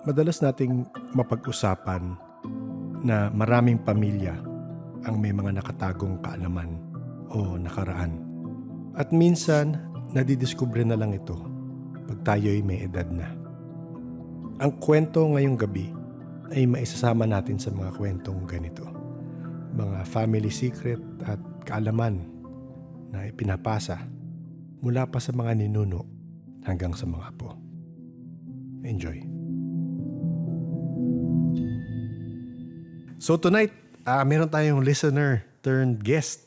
Madalas nating mapag-usapan na maraming pamilya ang may mga nakatagong kaalaman o nakaraan. At minsan, nadidiskubre na lang ito pag tayo'y may edad na. Ang kwento ngayong gabi ay maisasama natin sa mga kwentong ganito. Mga family secret at kaalaman na ipinapasa mula pa sa mga ninuno hanggang sa mga apo. Enjoy. So tonight, meron tayong listener turned guest.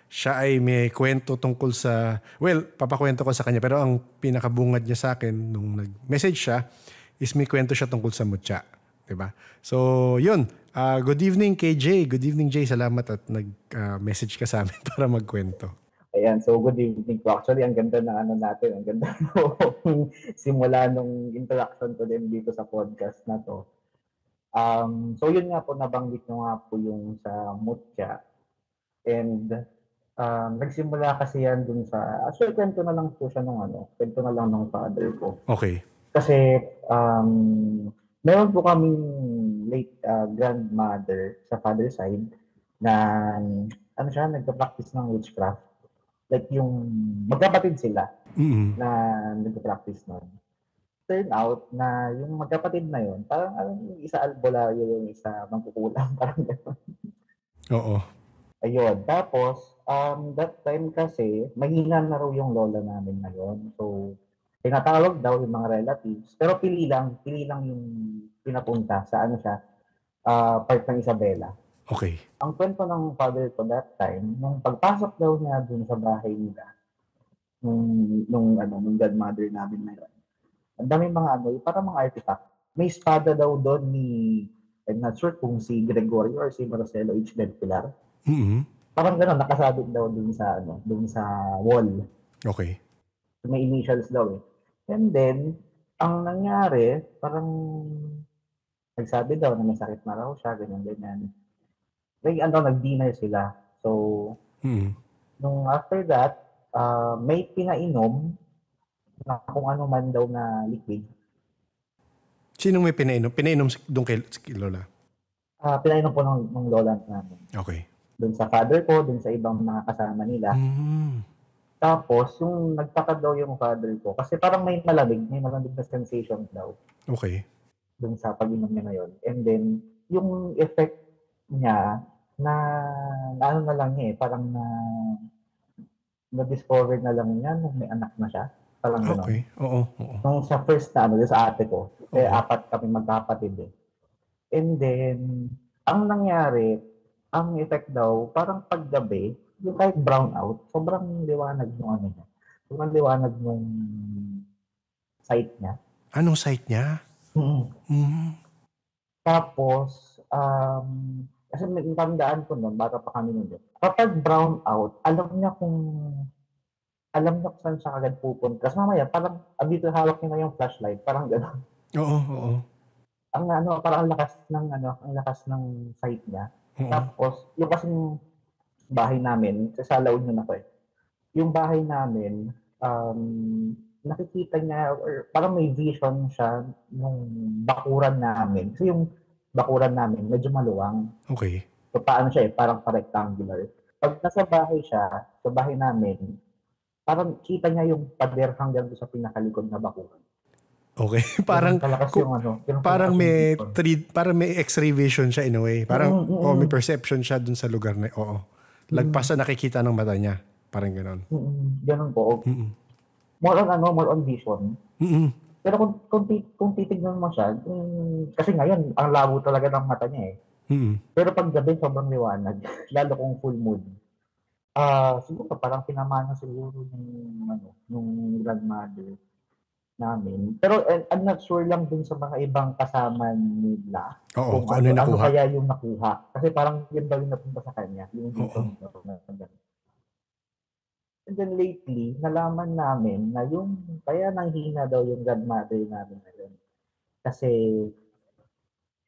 Siya ay may kwento tungkol sa... Well, papakwento ko sa kanya. Pero ang pinakabungad niya sa akin nung nag-message siya is may kwento siya tungkol sa mutya. Diba? So, yun. Good evening kay Jay. Good evening, Jay. Salamat at nag-message ka sa amin para magkwento. Ayan, so good evening po. Actually, ang ganda ng ano natin. Ang ganda po simula nung interaction ko din dito sa podcast na to. So yun nga po, nabanggit nyo nga po yung sa mutya. And nagsimula kasi yan dun sa, actually kwento na lang po siya kwento na lang ng father ko. Okay. Kasi meron po kaming late grandmother sa father side na nagpa-practice ng witchcraft. Like yung magkapatid sila na nagpa-practice nun. Turn out na yung magkapatid na yun, parang yung isa albularyo, yung isa mangkukulam, parang gano'n. Oo. Ayun. Tapos, that time kasi, mahina na raw yung lola namin ngayon. So, tinatawag daw yung mga relatives. Pero pili lang yung pinapunta sa part ng Isabela. Okay. Ang kwento ng father ko that time, nung pagpasok daw niya dun sa bahay nila, nung godmother namin na yun, ang daming mga parang mga artifact. May espada daw doon I'm not sure kung si Gregorio or si Marcelo H. Del Pilar. Parang gano'n, nakasabit daw dun sa wall. Okay. May initials daw eh. And then, ang nangyari, parang nagsabi daw na may sakit na raw siya, ganyan. Nag-dinner sila. So, nung after that, may pinainom na kung ano man daw na liquid. Sinong may pinainom? Pinainom doon kay lola? Pinainom po ng lola namin. Okay. Doon sa father ko, doon sa ibang mga kasama nila. Tapos, yung nagtaka daw yung father ko, kasi parang may malamig na sensation daw. Okay. Doon sa pag-inom niya ngayon. And then, yung effect niya, na lang niya parang na-discover na lang niya nung may anak na siya. Parang gano'n. Okay, oo. Nung sa first sa ate ko, kasi apat kami magkapatid eh. And then, ang nangyari, ang effect daw, parang paggabi, yung kahit brown out, sobrang liwanag ng niya. Sobrang liwanag ng sight niya. Anong sight niya? Tapos, kasi tandaan ko nun, bata pa kami nun. Kapag brown out, alam niya kung saan siya agad pupunta. Kasi mamaya, parang dito hawak niya na yung flashlight, parang gano'n. Oo. Parang ang lakas ng sight niya. Tapos, yung kasing bahay namin, sa La Union ako eh. Yung bahay namin, nakikita niya, or parang may vision siya nung bakuran namin. Kasi yung bakuran namin, medyo maluwang. Okay. So, paano siya parang rectangular. Pag nasa bahay siya, sa bahay namin, parang kita niya yung pader hanggang sa pinakalikod na bakuran. Okay. Parang may X-ray vision siya in a way. Parang may perception siya dun sa lugar na lagpas na nakikita ng mata niya. Parang gano'n. Gano'n po. More on vision. Pero kung titignan mo siya, kasi ngayon, ang labo talaga ng mata niya eh. Pero pag gabi, sobrang liwanag. Lalo kung full moon. Siguro parang pinamana siguro nung grandmother namin. Pero I'm not sure lang dun sa mga ibang kasama nila. Oo, kung ano nakuha. Kaya yung nakuha. Kasi parang yun daw yung napunta sa kanya. Yung vision. And then lately, nalaman namin na kaya nanghina daw yung godmother namin ngayon. Kasi,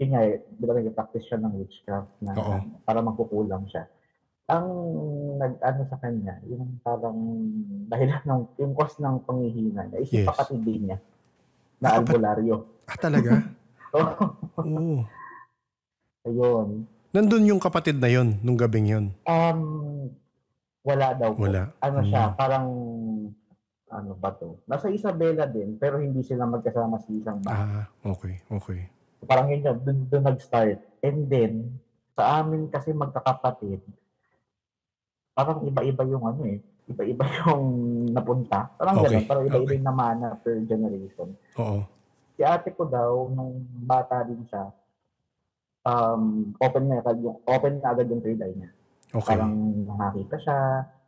yun nga, di ba nag-practice siya ng witchcraft na para magkukulang siya. Ang sa kanya, yung parang dahilan yung cause ng panghihina niya is yung kapatid din niya. na albularyo. Talaga? Oo. Ayun. Nandun yung kapatid na yon nung gabing yon? Wala daw po. Wala. Siya, parang ano ba to? Nasa Isabela din, pero hindi sila magkasama sa isang bahay. Okay. Parang yun, doon nag-start. And then, sa amin kasi magkakapatid, parang iba-iba yung iba-iba yung napunta. Parang ganun, parang iba-iba yung namana per generation. Oo. Si ate ko daw, nung bata din siya, open na agad yung third eye niya. Okay. Parang nakakita siya,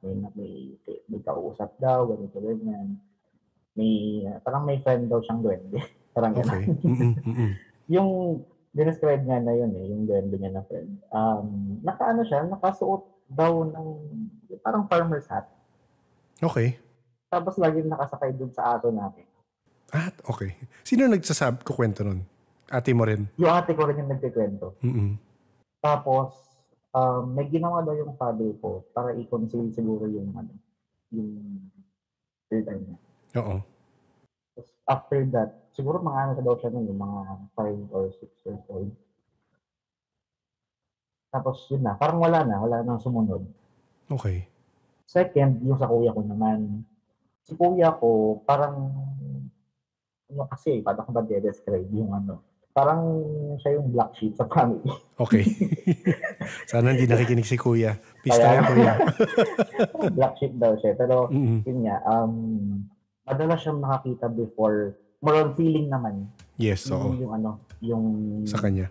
may kausap daw, ganyan. Parang may friend daw siyang duwende. Parang gano'n. Yung describe nga na yun yung duwende niya na friend. Nakasuot daw ng parang farmer's hat. Okay. Tapos laging nakasakay dun sa ato natin. Okay. Sino kukwento nun? Ate mo rin? Yung ate ko rin yung nagkikwento. Tapos, may ginawa daw yung father ko para i-conceal siguro yung third eye niya. Oo. After that, siguro mga daw siya nun, yung mga 5 or 6 years old. Tapos yun na, parang wala nang sumunod. Okay. Second, yung sa kuya ko naman. Si kuya ko, parang, kasi, paano ko ba de-describe yung parang siya yung black sheep sa family. Okay. Sana hindi nakikinig si kuya. Peace tayo, kuya. Black sheep daw siya. Pero, yun nga, madalas siyang makakita before, more on feeling naman. Yes, oo. Yung sa kanya.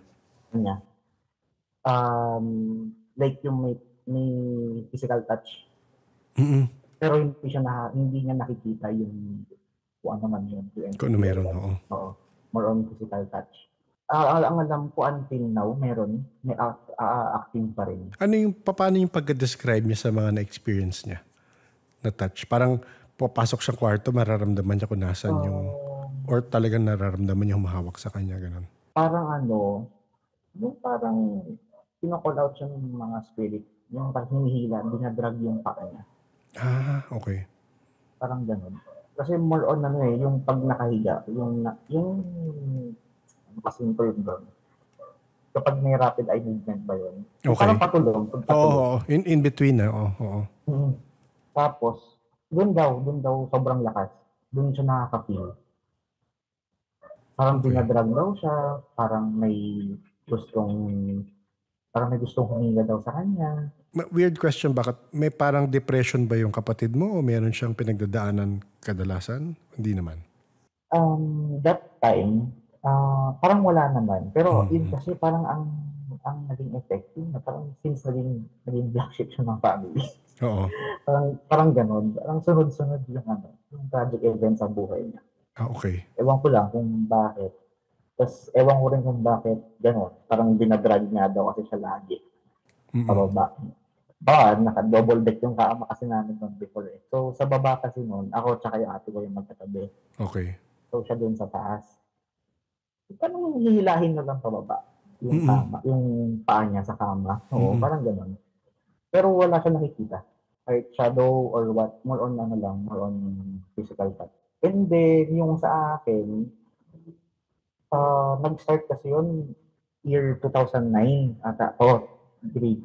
Like yung may physical touch. Pero hindi niya nakikita yung kung ano man yun. Kung ano meron, oo. More on physical touch. Ang alam ko until now, may acting pa rin. Paano yung pag-describe niya sa mga na-experience niya? Na touch? Parang papasok siyang kwarto, mararamdaman niya kung nasan yung... Or talagang nararamdaman niya humahawak sa kanya, ganun? Parang yung parang pinakall out siya ng mga spirit. Yung parang hinihila, dinadrag yung paa niya. Okay. Parang ganun. Kasi more on yung pag nakahiga, yung kasing term doon. Kapag may rapid eye movement ba yun? Okay. Parang patulog. Oo. In between na. Oo. Tapos, doon daw sobrang lakas. Doon siya nakaka-feel. Parang dinadrag daw siya. Parang may gustong huminga daw sa kanya. Weird question, bakit? May parang depression ba yung kapatid mo o meron siyang pinagdadaanan kadalasan? Hindi naman. That time, parang wala naman. Pero yun kasi parang ang naging effect yun, parang since naging black sheep siya ng family. Oo. parang ganun. Parang sunod-sunod yung tragic events sa buhay niya. Okay. Ewan ko lang kung bakit. Tapos ewan ko rin kung bakit ganun. Parang dinadrag niya daw kasi siya lagi. Pababa. Naka-double deck yung kama kasi namin noon before eh. So, sa baba kasi noon, ako tsaka yung ate ko yung magkatabi. Okay. So, siya dun sa taas. Parang hihilahin na lang pababa yung kama, yung paa niya sa kama. Oo, parang ganun. Pero wala siya nakikita. Like shadow or what, more on more on physical touch. And then, yung sa akin, nag-start kasi yun year 2009 ata. Grade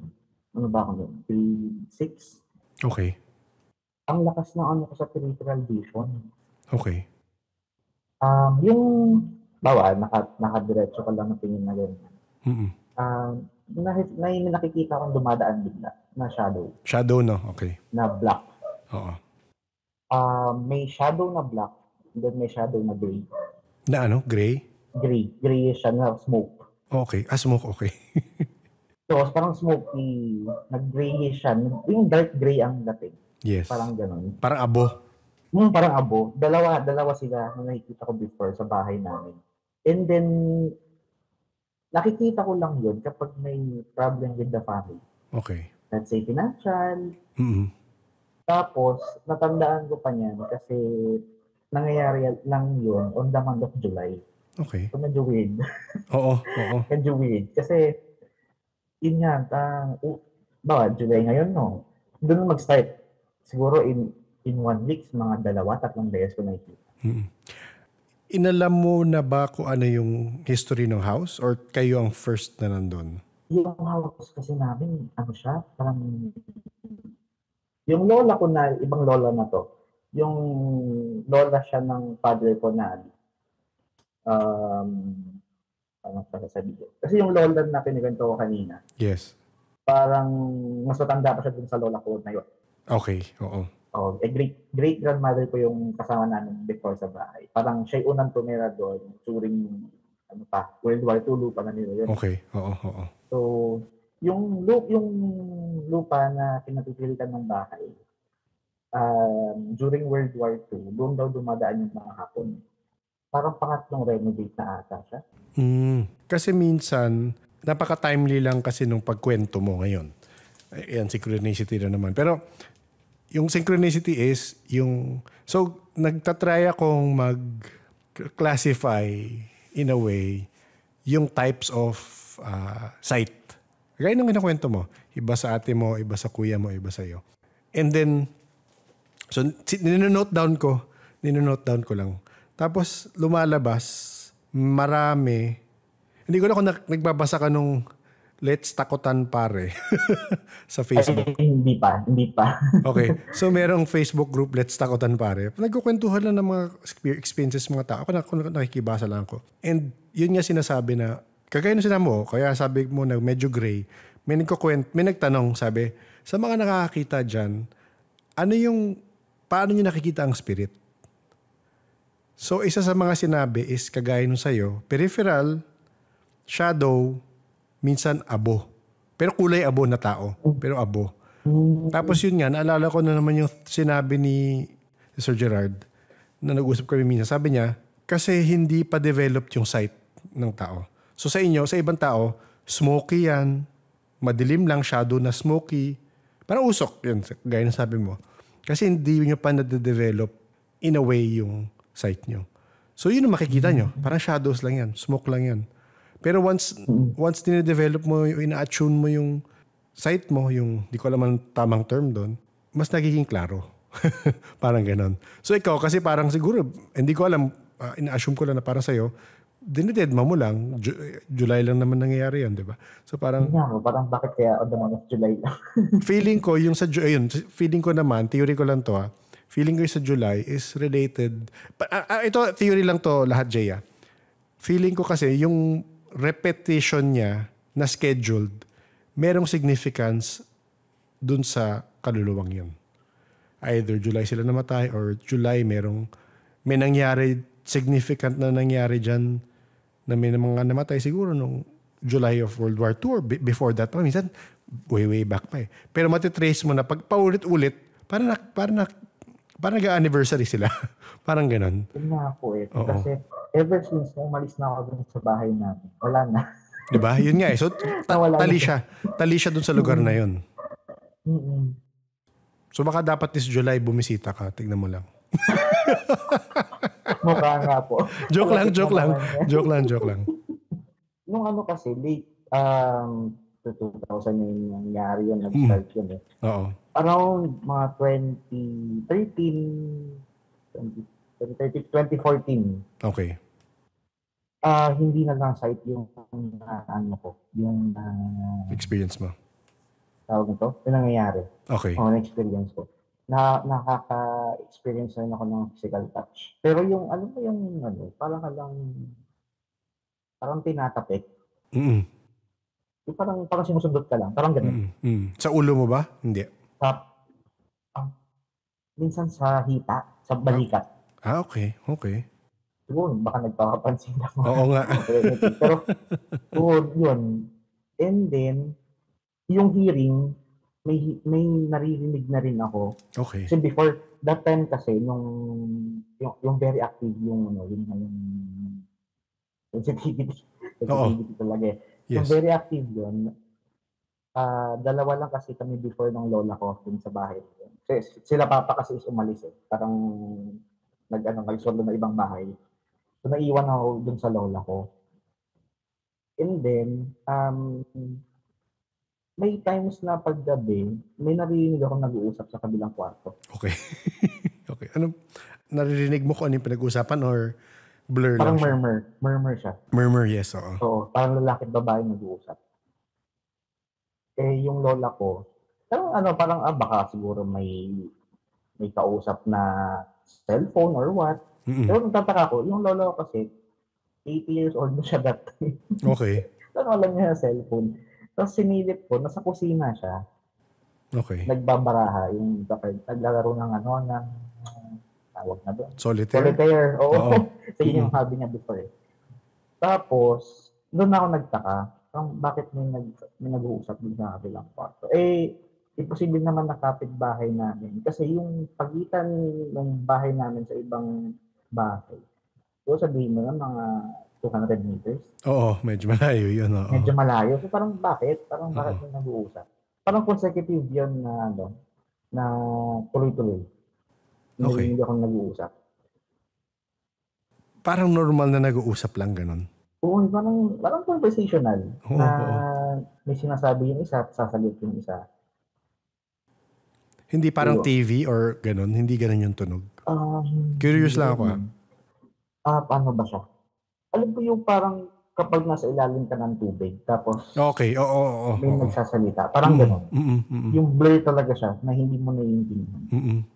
grade 6. Okay. Ang lakas ng ko sa peripheral vision. Okay. Yung nakadiretso ka lang ng tingin na ganyan. May nakikita akong dumadaan bigla na shadow. Shadow, no? Okay. Na black. Oo. May shadow na black, and then may shadow na gray. Na Gray? Gray. Grayish siya na smoke. Okay. Smoke, okay. So, parang smoky, nag-grayish siya. Yung dark gray ang dating. Yes. Parang ganun. Parang abo. Parang abo. Dalawa sila na nakikita ko before sa bahay namin. And then, nakikita ko lang yun kapag may problem with the family. Okay. Let's say financial. Tapos, natandaan ko pa niyan kasi nangyayari lang yun on the month of July. Okay. So, medyo weird. Oo. Medyo weird. Kasi, yun nga, July ngayon, no? Doon mag-start. Siguro in 1 week, mga 2-3 beses ko nakikita. inalam mo na ba kung ano yung history ng house or kayo ang first na nandun? Yung house kasi namin, ano siya, parang yung lola ko na, ibang lola na to, yung lola siya ng father ko na, um, ano sasabihin. Kasi yung lola na kinikwento ko kanina, Yes. parang mas matanda pa siya dun sa lola ko na yun. Okay, oo. Oh, great grandmother ko yung kasama namin before sa bahay. Parang siya yung unang tumira doon during ano pa, World War II lupa na nila yun. Okay, oo. So, yung lupa na pinatitilitan ng bahay, during World War II, doon daw dumadaan yung mga Hapon. Parang pangatlong renovate na ata siya. Kasi minsan, napaka-timely lang kasi nung pagkwento mo ngayon. Ayan, synchronicity na naman. Pero, yung synchronicity is yung... So, nagtatry akong mag-classify in a way yung types of site. Gaya nung kinakwento mo. Iba sa ate mo, iba sa kuya mo, iba sa iyo. And then, so, ninonote down ko lang. Tapos, lumalabas, marami. Hindi ko na kung nagbabasa ka nung Let's Takotan Pare sa Facebook. Ay, hindi pa. Okay. So, merong Facebook group, Let's Takotan Pare. Nagkukwentuhan lang ng mga experiences mga tao. Ako nakikibasa lang ako. And yun nga sinasabi na, kagaya nung sinabi mo, kaya sabi mo na medyo gray, may nagtanong, sabi, sa mga nakakakita dyan, paano nyo nakikita ang spirit? So, isa sa mga sinabi is, kagaya nung sa'yo, peripheral, shadow, minsan abo. Pero kulay abo na tao. Pero abo. Tapos yun nga, naalala ko na naman yung sinabi ni Sir Gerard na nag-usap kami minsan. Sabi niya, kasi hindi pa developed yung sight ng tao. So sa inyo, sa ibang tao, smoky yan. Madilim lang, shadow na smoky. Parang usok yun, gaya na sabi mo. Kasi hindi nyo pa na-develop in a way yung sight nyo. So yun ang makikita nyo. Parang shadows lang yan. Smoke lang yan. Pero once dine-develop mo, ina-attune mo yung sight mo, yung di ko alam ang tamang term doon, mas nagiging klaro. Parang ganon. So ikaw, kasi parang siguro, hindi ko alam, ina-assume ko lang na parang sa'yo, dinededma mo lang, July lang naman nangyayari yan, di ba? So parang... parang bakit kaya naman July lang? feeling ko, feeling ko naman, theory ko lang to feeling ko sa July is related, ito, theory lang to lahat, Jaya. Feeling ko kasi yung repetition niya na scheduled, merong significance dun sa kaluluwang yun. Either July sila namatay or July may nangyari, significant na nangyari dyan na may mga namatay siguro nung July of World War II or before that. Minsan, way back pa eh. Pero matitrace mo na pag paulit-ulit, parang nag-anniversary sila. Parang ganon. Yun nga po eh. Oo. Kasi ever since umalis na ako dun sa bahay namin, wala na. Diba? Yun nga eh. So, tali siya dun sa lugar na yun. So, baka dapat this July bumisita ka. Tignan mo lang. Mukha nga po. Joke lang. Nung ano kasi, late 2000 yung nangyari yun, nag-start yun eh. Oo. Around mga 2014. Okay. Hindi na lang site yung yung experience mo. Tawag nito, yung nangyayari. Okay. Na-experience ko. Nakaka-experience rin ako ng physical touch. Pero yung parang tinatapik. Yung parang sinusundot ka lang, parang ganun. Sa ulo mo ba? Hindi. Minsan sa hita, sa balikat. Okay. Siguro, baka nagpapapansin ako. Oo nga. Pero, yun. And then, yung hearing, may naririnig na rin ako. Okay. Kasi before, that time kasi, yung very active yung sensitivity. Sensitivity talaga eh. Yes. Yung very active yun, dalawa lang kasi kami before ng lola ko dun sa bahay. Sila papa kasi is umalis eh. Parang nag-solo na ibang bahay. So naiwan ako dun sa lola ko. And then, may times na paggabi, may naririnig ako nag-uusap sa kabilang kwarto. Okay. Okay. Ano, naririnig mo kung ano yung pinag-uusapan or Blur Parang lang siya. Murmur siya. Murmur, yes, oo. Oo, parang lalaki at babae nag-uusap. Eh, yung lola ko, parang baka siguro may kausap na cellphone or what. Pero nagtataka ko, yung lola ko kasi, 80 years old na siya that time. Okay. Alam niya yung cellphone. Tapos sinilip ko, nasa kusina siya. Okay. Nagbabaraha, naglalaro ng tawag na doon. Solitaire? Solitaire, oo. So, yun yung Mm-mm. hobby niya before eh. Tapos, doon ako nagtaka, bakit may nag-uusap din sa kabilang kwarto. Eh, imposible naman na kapitbahay namin. Kasi yung pagitan ng bahay namin sa ibang bahay, so sabihin mo na mga 200 meters. Oo, medyo malayo yun. Oo. Medyo malayo. So parang bakit? Parang bakit may nag-uusap? Parang consecutive yun na tuloy-tuloy. Okay. Hindi ako nag-uusap. Parang normal na nag-uusap lang, ganun. Oo, parang conversational Oo, na oo. may sinasabi yung isa at sasagot yung isa. Hindi parang Oo. TV or ganun? Hindi ganun yung tunog? Hindi Curious lang ako naman. Paano ba siya? Alam ko yung parang kapag nasa ilalim ka ng tubig, tapos Okay, oo. may nagsasalita. Parang ganun. Yung blur talaga siya na hindi mo naiintindihan.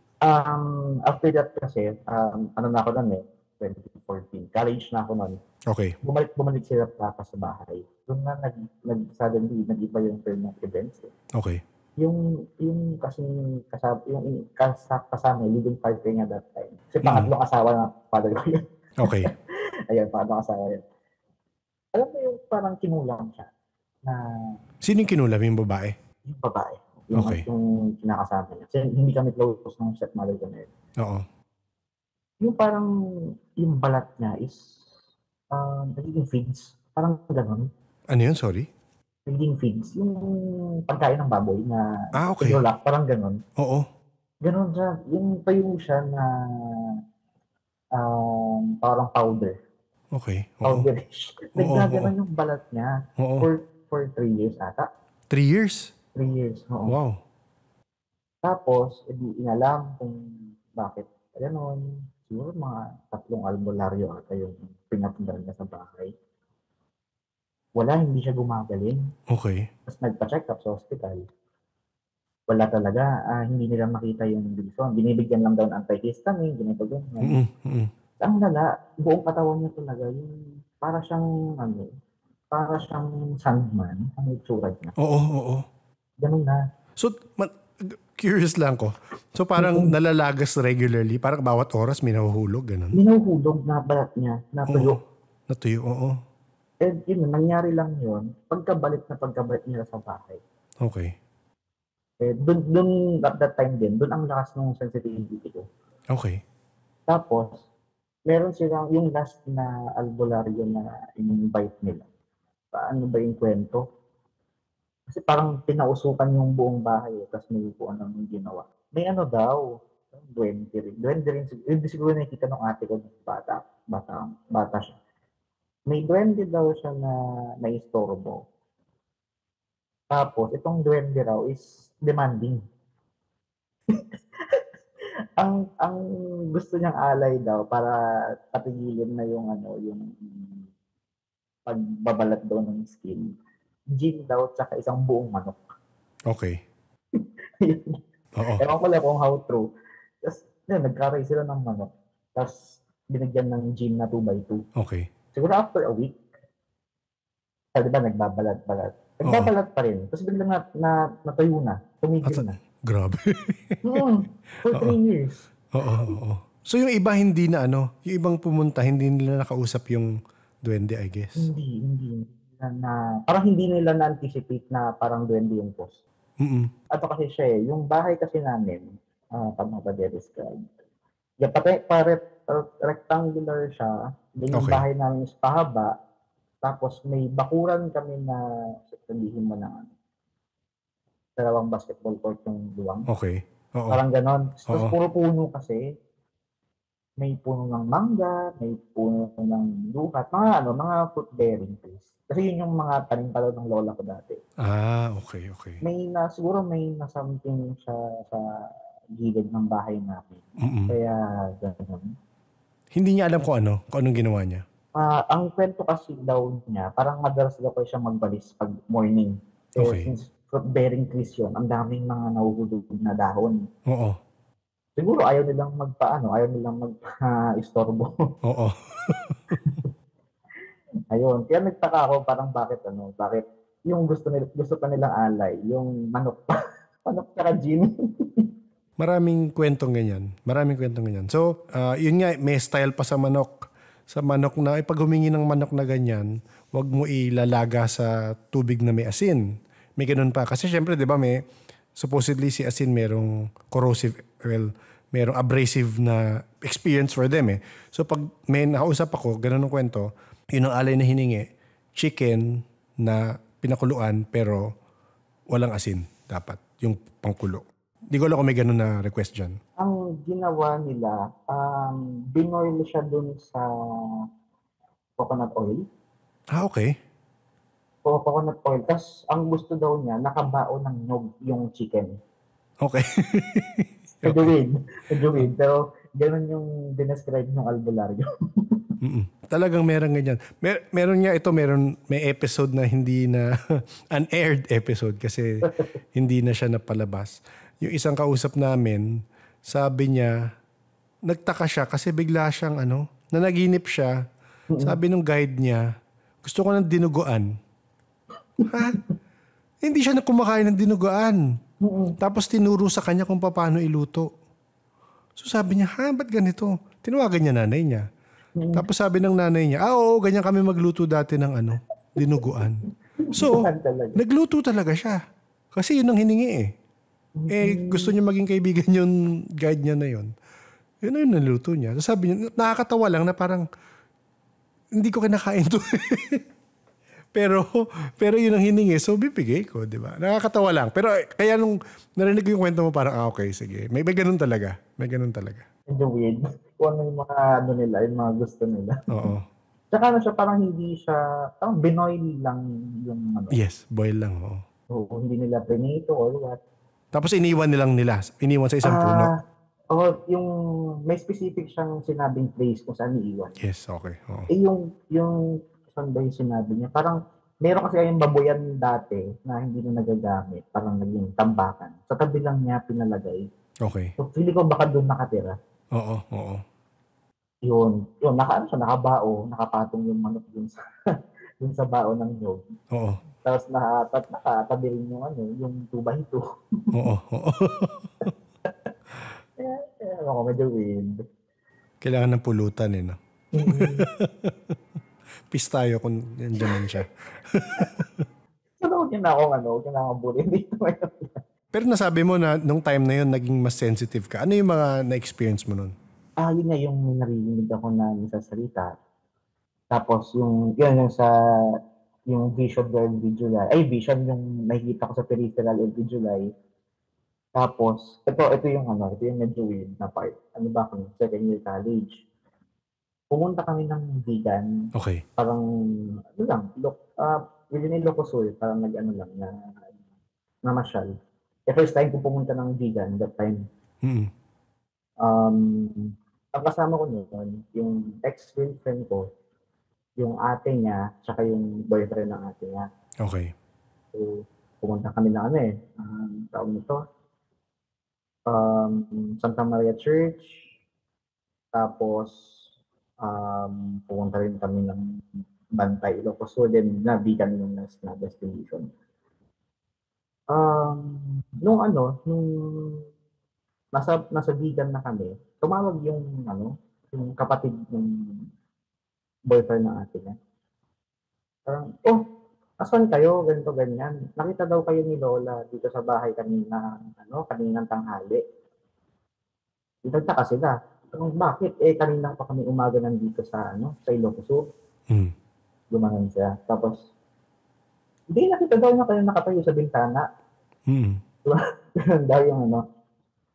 After that kasi, na ako nun 2014. College na ako nun. Okay. Bumalik sila pa sa bahay. Doon na suddenly nag-iba yung turn ng events. Okay. Yung kasama, living partner niya that time. Kasi pangatlong asawa na father ko yun. Okay. Ayun, pangatlong asawa yun. Alam mo yung parang kinulang siya na... Sino yung kinulam? Yung babae? Yung babae. Yung kinakasama niya. Kasi hindi kami close ng stepmother ko na yun. Oo. Yung parang yung balat niya is nagiging feeds. Parang gano'n. Ano yun? Sorry? Nagiging feeds. Yung pagkain ng baboy na okay. idolak, parang gano'n. Oo. Gano'n siya. Yung tayo siya na parang powder. Okay. Powderish. Nagkaganon yung balat niya for 3 years ata. 3 years? 3 years, oo. Wow. Tapos, edi inalam kung bakit gano'n. Siguro mga 3 albularyo ata yung pinapundar niya sa bahay. Wala, hindi siya gumagaling. Okay. Tapos nagpa-check up sa hospital. Wala talaga. Hindi nila makita yung reason. Binibigyan lang daw ng antihistamine, ganito ganyan. Ang lala, buong katawan niya talaga, yung para siyang sandman, ang itsura niya. Oo. Ganun na. So, curious lang ko. So, parang nalalagas regularly, parang bawat oras may nahuhulog, ganun? May nahuhulog na balat niya, natuyo. Natuyo, oo. And yun, nangyari lang yun, pagkabalik niya sa bahay. Okay. Doon, at that time din, doon ang lakas ng sensitivity ko. Okay. Tapos, meron silang yung last na albularyo na in-invite nila. Paano ba yung kwento? Kasi parang pinausukan yung buong bahay, tapos may kung anong ginawa. May daw, duwende rin. Hindi siguro nakikita ng ate ko, bata siya. May duwende daw siya na naistorbo. Tapos, itong duwende raw is demanding. ang gusto niyang alay daw para patigilin na yung pagbabalat daw ng skin. Gin daw tsaka isang buong manok. Okay. Oo. Ewan ko lang kung how true. Tapos, nagkaray sila ng manok. Tapos, binigyan ng gin na 2x2. Okay. Siguro after a week, di ba, nagbabalat-balat. Nagbabalat pa rin. Tapos biglang natuyo na. Tumigil na. Grabe. For 3 years. Oo. So yung iba hindi na yung ibang pumunta, hindi nila nakausap yung duwende, I guess. Hindi. Parang hindi nila na-anticipate na parang duwende yung post. Ato kasi siya yung bahay kasi namin, pag magpa-describe. Rectangular siya. Then yung bahay namin is pahaba. Tapos may bakuran kami na sabihin mo na 2 basketball court yung luwang. Okay. Oo. Parang ganon. Tapos puro puno kasi. May puno ng mangga, may puno ng luhat, mga fruit-bearing trees. Kasi yun yung mga tanim pala ng lola ko dati. Okay. Siguro may something siya sa gilid ng bahay namin. Kaya ganon. Hindi niya alam kung anong ginawa niya. Ang kwento kasi daw niya, parang madalas daw siya magbalis pag morning. Okay. Since fruit-bearing trees yun, ang daming mga nahuhulog na dahon. Oo. Siguro ayaw nilang magpa-istorbo. Oo. Ayun, kaya nagtaka ako parang bakit yung gusto pa nilang alay, yung manok pa. Manok tsaka gin. Maraming kwentong ganyan. So, yun nga, may style pa sa manok. Sa manok na, pag humingi ng manok na ganyan, wag mo ilalaga sa tubig na may asin. May ganun pa. Kasi syempre, di ba, supposedly si asin merong corrosive, merong abrasive na experience for them eh. So, pag may nakausap ako, ganun ang kwento, yun ang alay na hiningi, chicken na pinakuluan pero walang asin dapat, yung pangkulo. Di ko alam kung may ganun na request dyan. Ang ginawa nila, binoil siya dun sa coconut oil. Okay. Coconut oil. Tapos, ang gusto daw niya, nakabao ng nyog yung chicken. Okay. Medyo weird. Pero, ganun yung dinescribe ng albularyo. Talagang meron ganyan. May episode na hindi na, unaired episode kasi hindi na siya napalabas. Yung isang kausap namin, sabi niya, nagtaka siya kasi bigla siyang nanaginip siya. Sabi nung guide niya, gusto ko ng dinuguan. Ha? Hindi siya na kumakain ng dinuguan. Tapos tinuro sa kanya kung paano iluto. So sabi niya, ba't ganito? Tinawagan niya nanay niya. Tapos sabi ng nanay niya, oo, ganyan kami magluto dati ng dinuguan. So, nagluto talaga siya. Kasi yun ang hiningi eh. Gusto niya maging kaibigan yung guide niya na yun. Yun ang naluto niya. So sabi niya, nakakatawa lang na parang, hindi ko kinakain to. pero yun ang hiningi. So, bibigay ko, di ba? Nakakatawa lang. Pero kaya nung narinig ko yung kwento mo, parang, okay, sige. May ganun talaga. Medyo weird. Kung ano yung mga nila, yung mga gusto nila. Oo. Tsaka siya, parang hindi siya, parang binoil lang yung Yes, boil lang, oo. So, hindi nila prenito or what. Tapos iniwan sa isang puno. Yung may specific siyang sinabing place kung saan iiwan. Yes, okay. Oo. Yung saan ba yung sinabi niya? Parang meron kasi yung baboyan dati na hindi na nagagamit. Parang naging tambakan. Sa tabi lang niya pinalagay. Okay. So, feeling ko baka doon nakatira. Oo. Yun, nakabao, nakapatong yung manok dun sa bao ng nyog. Oo. Tapos nakatabi rin yung 2x2. Oo. Medyo weird. Kailangan ng pulutan no? Peace tayo kung nandiyan siya. So, huwag niya na akong bully dito ngayon. Pero nasabi mo na nung time na yun, naging mas sensitive ka. Ano yung mga na-experience mo nun? Yun nga yung narinig ako na nasasalita. Tapos yung vision LV July. Vision yung nakikita ko sa peripheral LV July. Tapos, ito yung medyo weird na part. Ano ba kung second year college? Pumunta kami ng vegan. Okay. Parang, within Ilocosur, parang namasyal. First time ko pumunta ng vegan that time. Ang kasama ko noon, yung ex-girlfriend ko, yung ate niya, tsaka yung boyfriend ng ate niya. Okay. So, pumunta kami na tawag nito, Santa Maria Church. Tapos, pumunta rin kami ng Bantay, Ilocos. Then, nabigan yung na destination. Nung nasa vegan na kami, tumawag yung kapatid ng boyfriend ng ate niya. Parang, asan kayo? Ganito, ganyan. Nakita daw kayo ni Lola dito sa bahay kaninang tanghali. Nagtaka sila. Bakit? Kanina pa kami umaga nandito sa Ilocos. Gumanon siya. Tapos, hindi, nakita daw na kayo nakatayo sa bintana. Ganun daw yung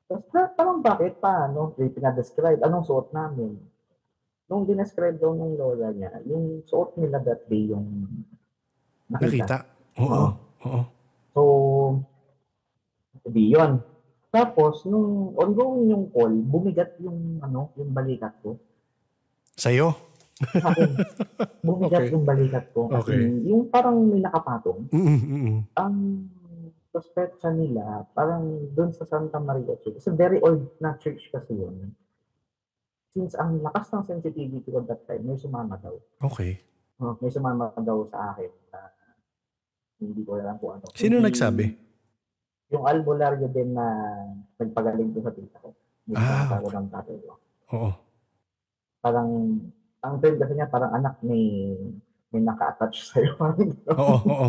Tapos, parang bakit? Paano? Pinadescribe. Anong suot namin? Nung dinescribe daw ng lola niya, yung suot nila that day yung nakita. Oo. So, hindi yun. Tapos, nung ongoing yung call, bumigat yung balikat ko. Sa'yo? Sa akin. Bumigat yung balikat ko. Kasi yung parang may nakapatong. Ang suspecha nila, parang doon sa Santa Maria Church. It's a very old na church kasi yun. Since ang lakas ng sensitivity ko that time, may sumama daw. Okay. May sumama daw sa akin na hindi ko alam kung ano. Sino nagsabi? Yung albularyo din na nagpagaling ko sa tita ko. Yung okay. ng tatay ko. Oo. Parang, ang term kasi niya, parang anak may naka-attach sa'yo. Oo.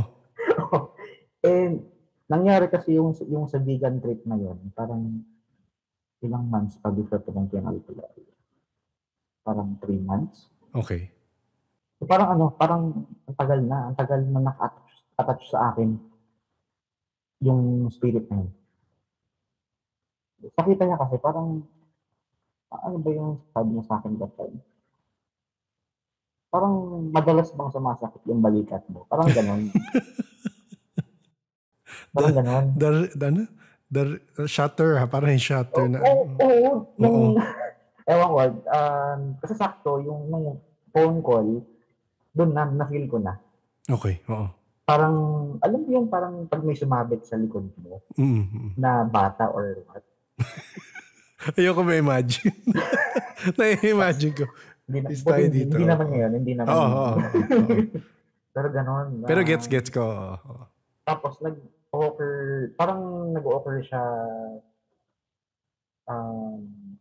And, nangyari kasi yung sa vegan trip na yun, parang ilang months pa before pumunta yung albularyo. Parang 3 months. Okay. So, parang ang tagal na naka-attach sa akin yung spirit na yun. Pakita niya kasi parang, ano ba yung sabi niya sa akin that time? Parang madalas bang sumasakit yung balikat mo? Parang ganon. Parang ganon. Shutter, parang yung shutter na. Oo. Ewan ko, kasi sakto, yung phone call, doon na-feel ko na. Okay, oo. Parang, alam mo yung parang pag may sumabit sa likod mo, na bata or what? Ayoko ma-imagine. Na-imagine ko. Hindi naman ngayon. Oo. Pero ganon. Pero gets ko. Tapos, parang nag-offer siya,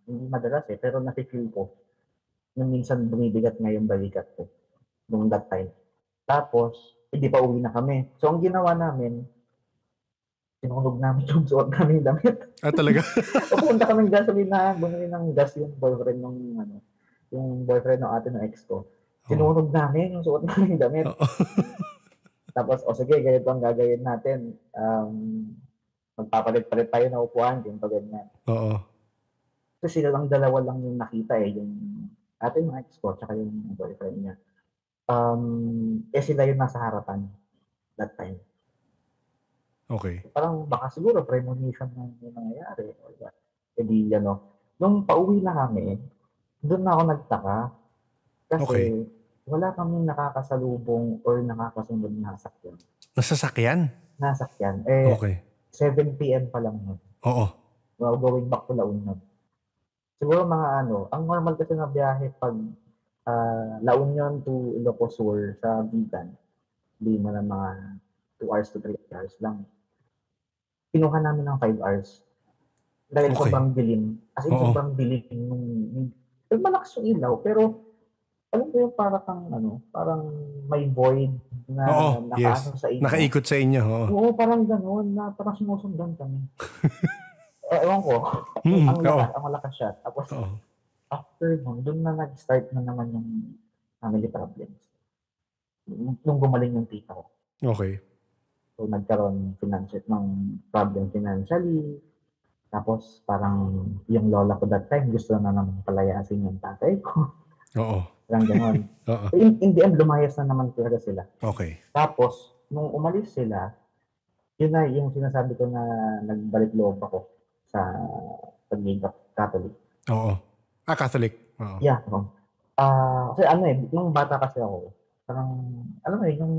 hindi madalas pero nafe-feel ko. Nung minsan bumibigat nga yung balikat ko. Nung that time. Tapos, hindi pa uwi na kami. So, ang ginawa namin, sinunog namin yung suot naming damit. Talaga? Pupunta kami ng gasolina, bumili ng gas yung boyfriend ng ate ng ex ko. Sinunog namin yung suot naming damit. Tapos, sige, ganito ang gagawin natin. Magpapalit-palit tayo na upuan, yung ganyan. Oo. Kasi sila lang dalawa lang yung nakita yung ate ng ex ko, tsaka yung boyfriend niya. Sila yung nasa harapan that time. Okay. Parang baka siguro premonition na yung nangyayari. Hindi, nung pauwi na kami, doon na ako nagtaka. Kasi wala kaming nakakasalubong or nakakasunod na sasakyan. Nasasakyan? Nasakyan. Okay. 7 p.m. pa lang nun. Oo. Going back to La Union. Siguro mga ang normal kasi na biyahe pag La Union to Ilocos Sur sa Bigan, hindi mo na mga 2 hours to 3 hours lang. Kinuha namin ng 5 hours. Dahil sobrang dilim. As in, sobrang dilim. Malakas yung ilaw, pero alam mo yung parang may void na nakaano sa inyo. Nakaikot sa inyo. Oo, parang gano'n, na parang sinusundan kami. Ewan ko. Ang malakas siya. Tapos, after nun, doon na nag-start na naman yung family problems. Nung gumaling yung tita ko. Okay. So, nagkaroon ng problem financially. Tapos, parang yung lola ko that time, gusto na naman palayasin yung tatay ko. Oo. Parang gano'n. In the end, lumayas na naman talaga sila. Okay. Tapos, nung umalis sila, yun na yung sinasabi ko na nagbalik loob ako sa pagiging Catholic. Oo. Catholic. Oo. Yeah. Kasi nung bata kasi ako, parang, alam mo yung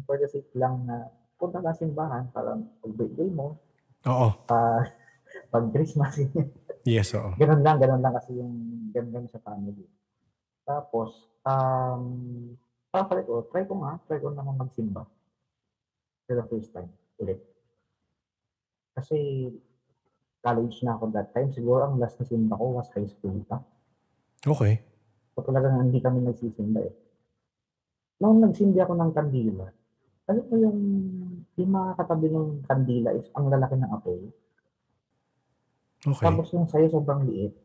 for the sake lang na punta ka simbahan, parang pag-birthday mo. Oo. Pag Christmas. Yes, oo. Ganun lang kasi yung ganun sa family. Tapos, try ko naman magsimba. For the first time, ulit. Kasi, college na ako that time. Siguro ang last na simba ko was high school pa. Okay. So, talagang hindi kami nagsisimba eh. Nung nagsimba ako ng kandila, alam mo yung mga katabi ng kandila is ang lalaki ng apoy. Okay. Tapos yung sayo sobrang liit.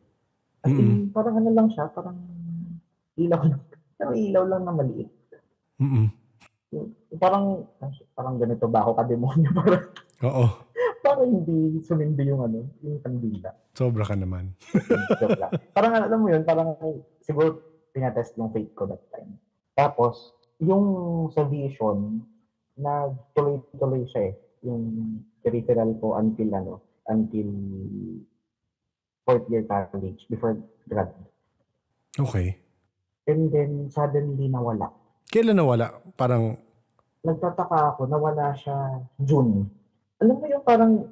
As in, parang lang siya, parang ilaw lang. Pero ilaw lang na maliit. Parang ganito ba ako kademonyo? Oo. Parang hindi sumindi yung kandila. Sobra ka naman. Parang alam mo yun, parang siguro pinatest yung faith ko that time. Tapos, yung sa vision, nagtuloy-tuloy siya eh. Yung peripheral ko until 4th year college before grad. Okay. And then, suddenly nawala. Kailan nawala? Parang, Nagtataka ako, nawala siya June. Alam mo yung parang,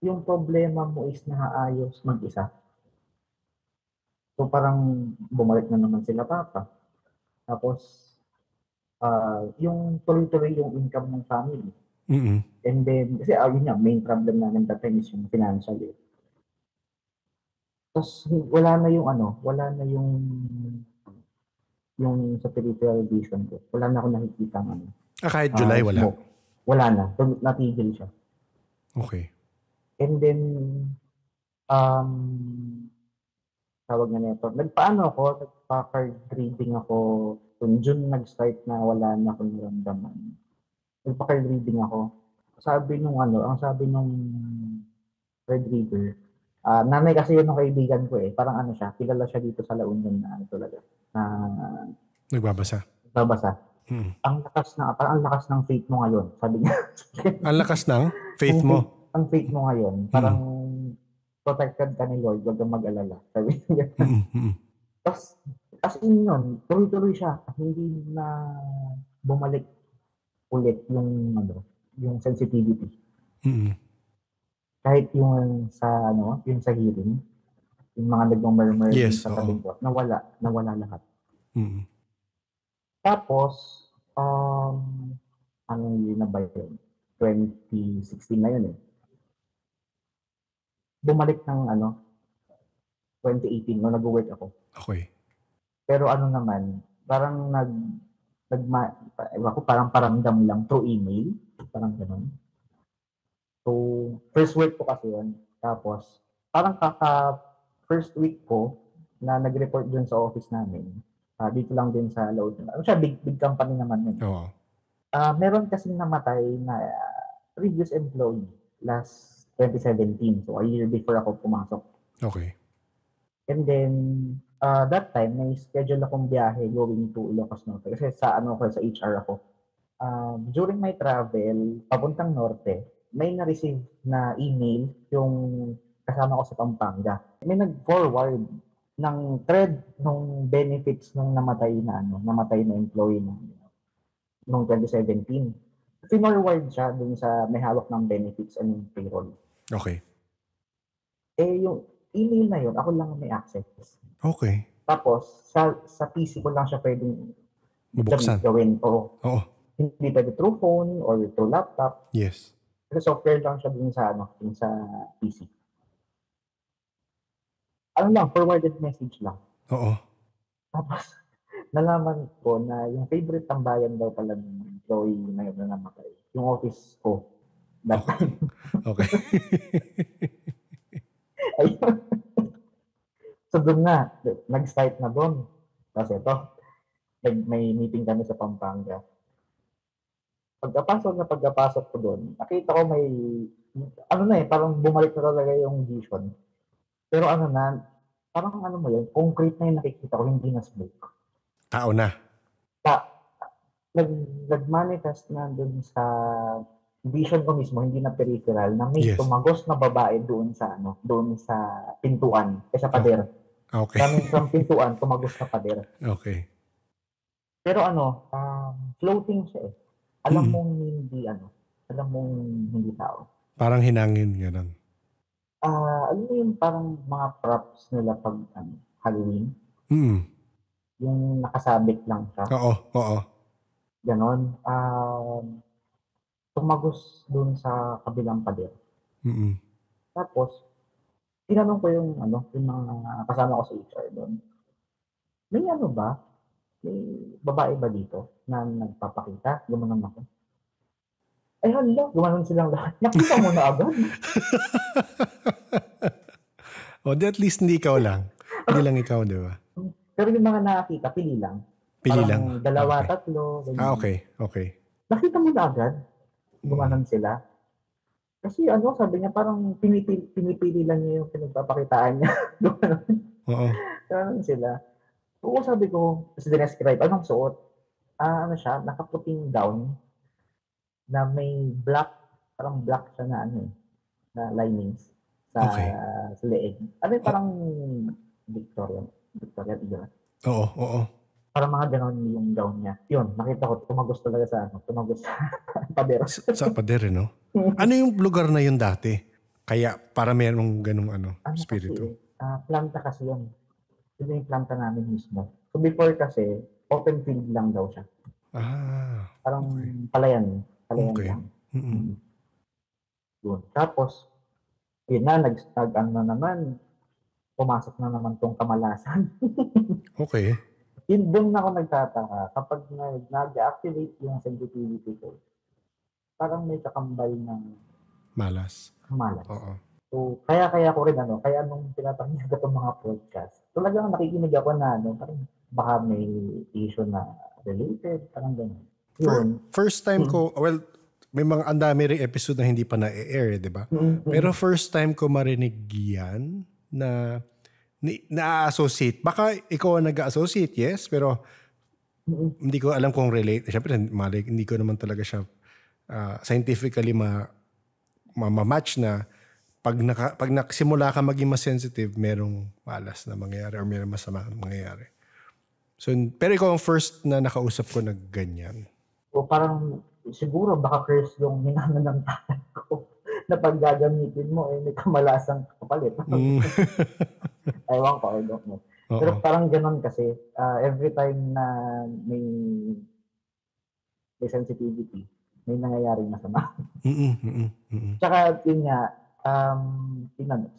yung problema mo is naaayos mag-isa. So parang bumalik na naman sila papa. Tapos, yung tuloy-tuloy yung income ng family. And then, kasi yun nga, main problem namin that time is yung financial eh. Tapos wala na yung yung sa peripheral vision ko. Wala na ako nakikita ng ano. kahit July wala? Smoke. Wala na. Natigil siya. Okay. And then, tawag na nito, nagpa-card reading ako. Kung June nag-start na wala na akong naramdaman. Nagpa-card reading ako. Ang sabi nung card reader, nanay kasi yun ng kaibigan ko eh. Parang ano siya, kilala siya dito sa La Union na ano talaga. Nagbabasa. Nagbabasa. Ang lakas ng faith mo ngayon, sabi niya. Ang lakas ng faith mo? Ang faith mo ngayon, parang protected ka ni Lord, huwag kang mag-alala. Sabi niya. Tapos, as in yun, tuloy-tuloy siya. Hindi na bumalik ulit yung sensitivity. Kahit yung sa hearing, yung mga nagmamurmur sa tabing ko, nawala lahat. Tapos, anong year na ba yun? 2016 na yun eh. Bumalik ng 2018 nung nag-work ako. Okay. Pero parang parang paramdam lang through email. Parang ganun. So, first work ko kasi yun. Tapos, parang first week ko na nag-report dun sa office namin. Dito lang din sa Load. Big company naman yun. Oo. Meron kasing namatay na previous employee last 2017. So, a year before ako pumasok. Okay. And then, that time, may schedule akong biyahe going to Ilocos Norte. Kasi sa HR ako. During my travel, papuntang Norte, may na-receive na email yung kasama ko sa Pampanga. May nag-forward ng thread ng benefits ng namatay na employee noong 2017. Finorward siya dun sa may hawak ng benefits and payroll. Okay. Yung email na yun, ako lang may access. Okay. Tapos, sa PC ko lang siya pwedeng mabuksan. Gawin. Oo. Hindi pwede through phone or through laptop. Yes. Kasi software lang siya dun sa PC. Forwarded message lang. Oo. Tapos, nalaman ko na yung favorite tambayan daw pala ng employee na yun na namatay. Yung office ko. That time. Okay. Ayun. So doon na, nag-start na doon. Kasi may meeting kami sa Pampanga. Pagkapasok ko doon, nakita ko parang bumalik na talaga yung vision. Pero parang concrete na yung nakikita ko, hindi na smoke. Tao na. Nag-manifest na doon sa vision ko mismo, hindi na peripheral, na may tumagos na babae doon sa pintuan, sa pader. Okay. Coming from pintuan, tumagos na pader. Okay. Pero floating siya eh. Alam mong hindi tao. Parang hinangin, gano'n. Alam mo yung parang mga props nila pag Halloween? Yung nakasabit lang siya. Oo. Ganon. Tumagos dun sa kabilang pader. Tapos, tinanong ko yung mga kasama ko sa HR doon. May may babae ba dito na nagpapakita? Gumanon ako. Ay hala, gumanon silang lahat. Nakita mo na agad. At least hindi ikaw lang. Hindi lang ikaw, di ba? Pero yung mga nakakita, pili lang. Pili lang? Dalawa, tatlo. Ganyan. Okay. Nakita mo na agad. Gumanon sila. Kasi sabi niya, parang pinipili lang niya yung pinagpapakitaan niya. Oo. Gumanon sila. Oo, sabi ko, kasi dinescribe, anong suot? Siya, nakaputing gown na may parang black siya na na linings sa leeg. Parang Victorian era. Oo. Parang mga ganon yung gown niya. Yun, nakita ko, tumagos talaga sa pader. Sa pader, no? Ano yung lugar na yun dati? Kaya para merong ganung spirito. Planta kasi yun. Ito yung planta namin mismo. So before kasi, open field lang daw siya. Parang okay. palayan Okay. lang. Yun. Tapos, yun na, naman, pumasok na naman tong kamalasan. Okay. Yun, doon na ako nagtataka. Kapag nag-activate yung sensitivity ko, parang may kakambal ng malas. Oo. So, kaya ko rin, kaya nung pinapakinggan ko itong mga podcast, talagang nakikinig ako na, parang baka may issue na related, parang gano'n. Yun. First time ko, well, may mga andami rin episode na hindi pa na-air, di ba? Pero first time ko marinig yan na na-associate. Baka ikaw ang nag-associate, yes, pero hindi ko alam kung relate. Siyempre, hindi ko naman talaga siya scientifically ma-match na pag nagsimula ka maging mas sensitive, merong malas na mangyayari or merong masama na mangyayari. So, pero ikaw ang first na nakausap ko na ganyan. O parang siguro baka curse yung hinano ng tatay ko na pag gagamitin mo, may kamalasang kapalit. Ewan ko, I don't know. Pero parang ganun kasi, every time na may sensitivity, may nangyayaring masama. Tsaka yun nga,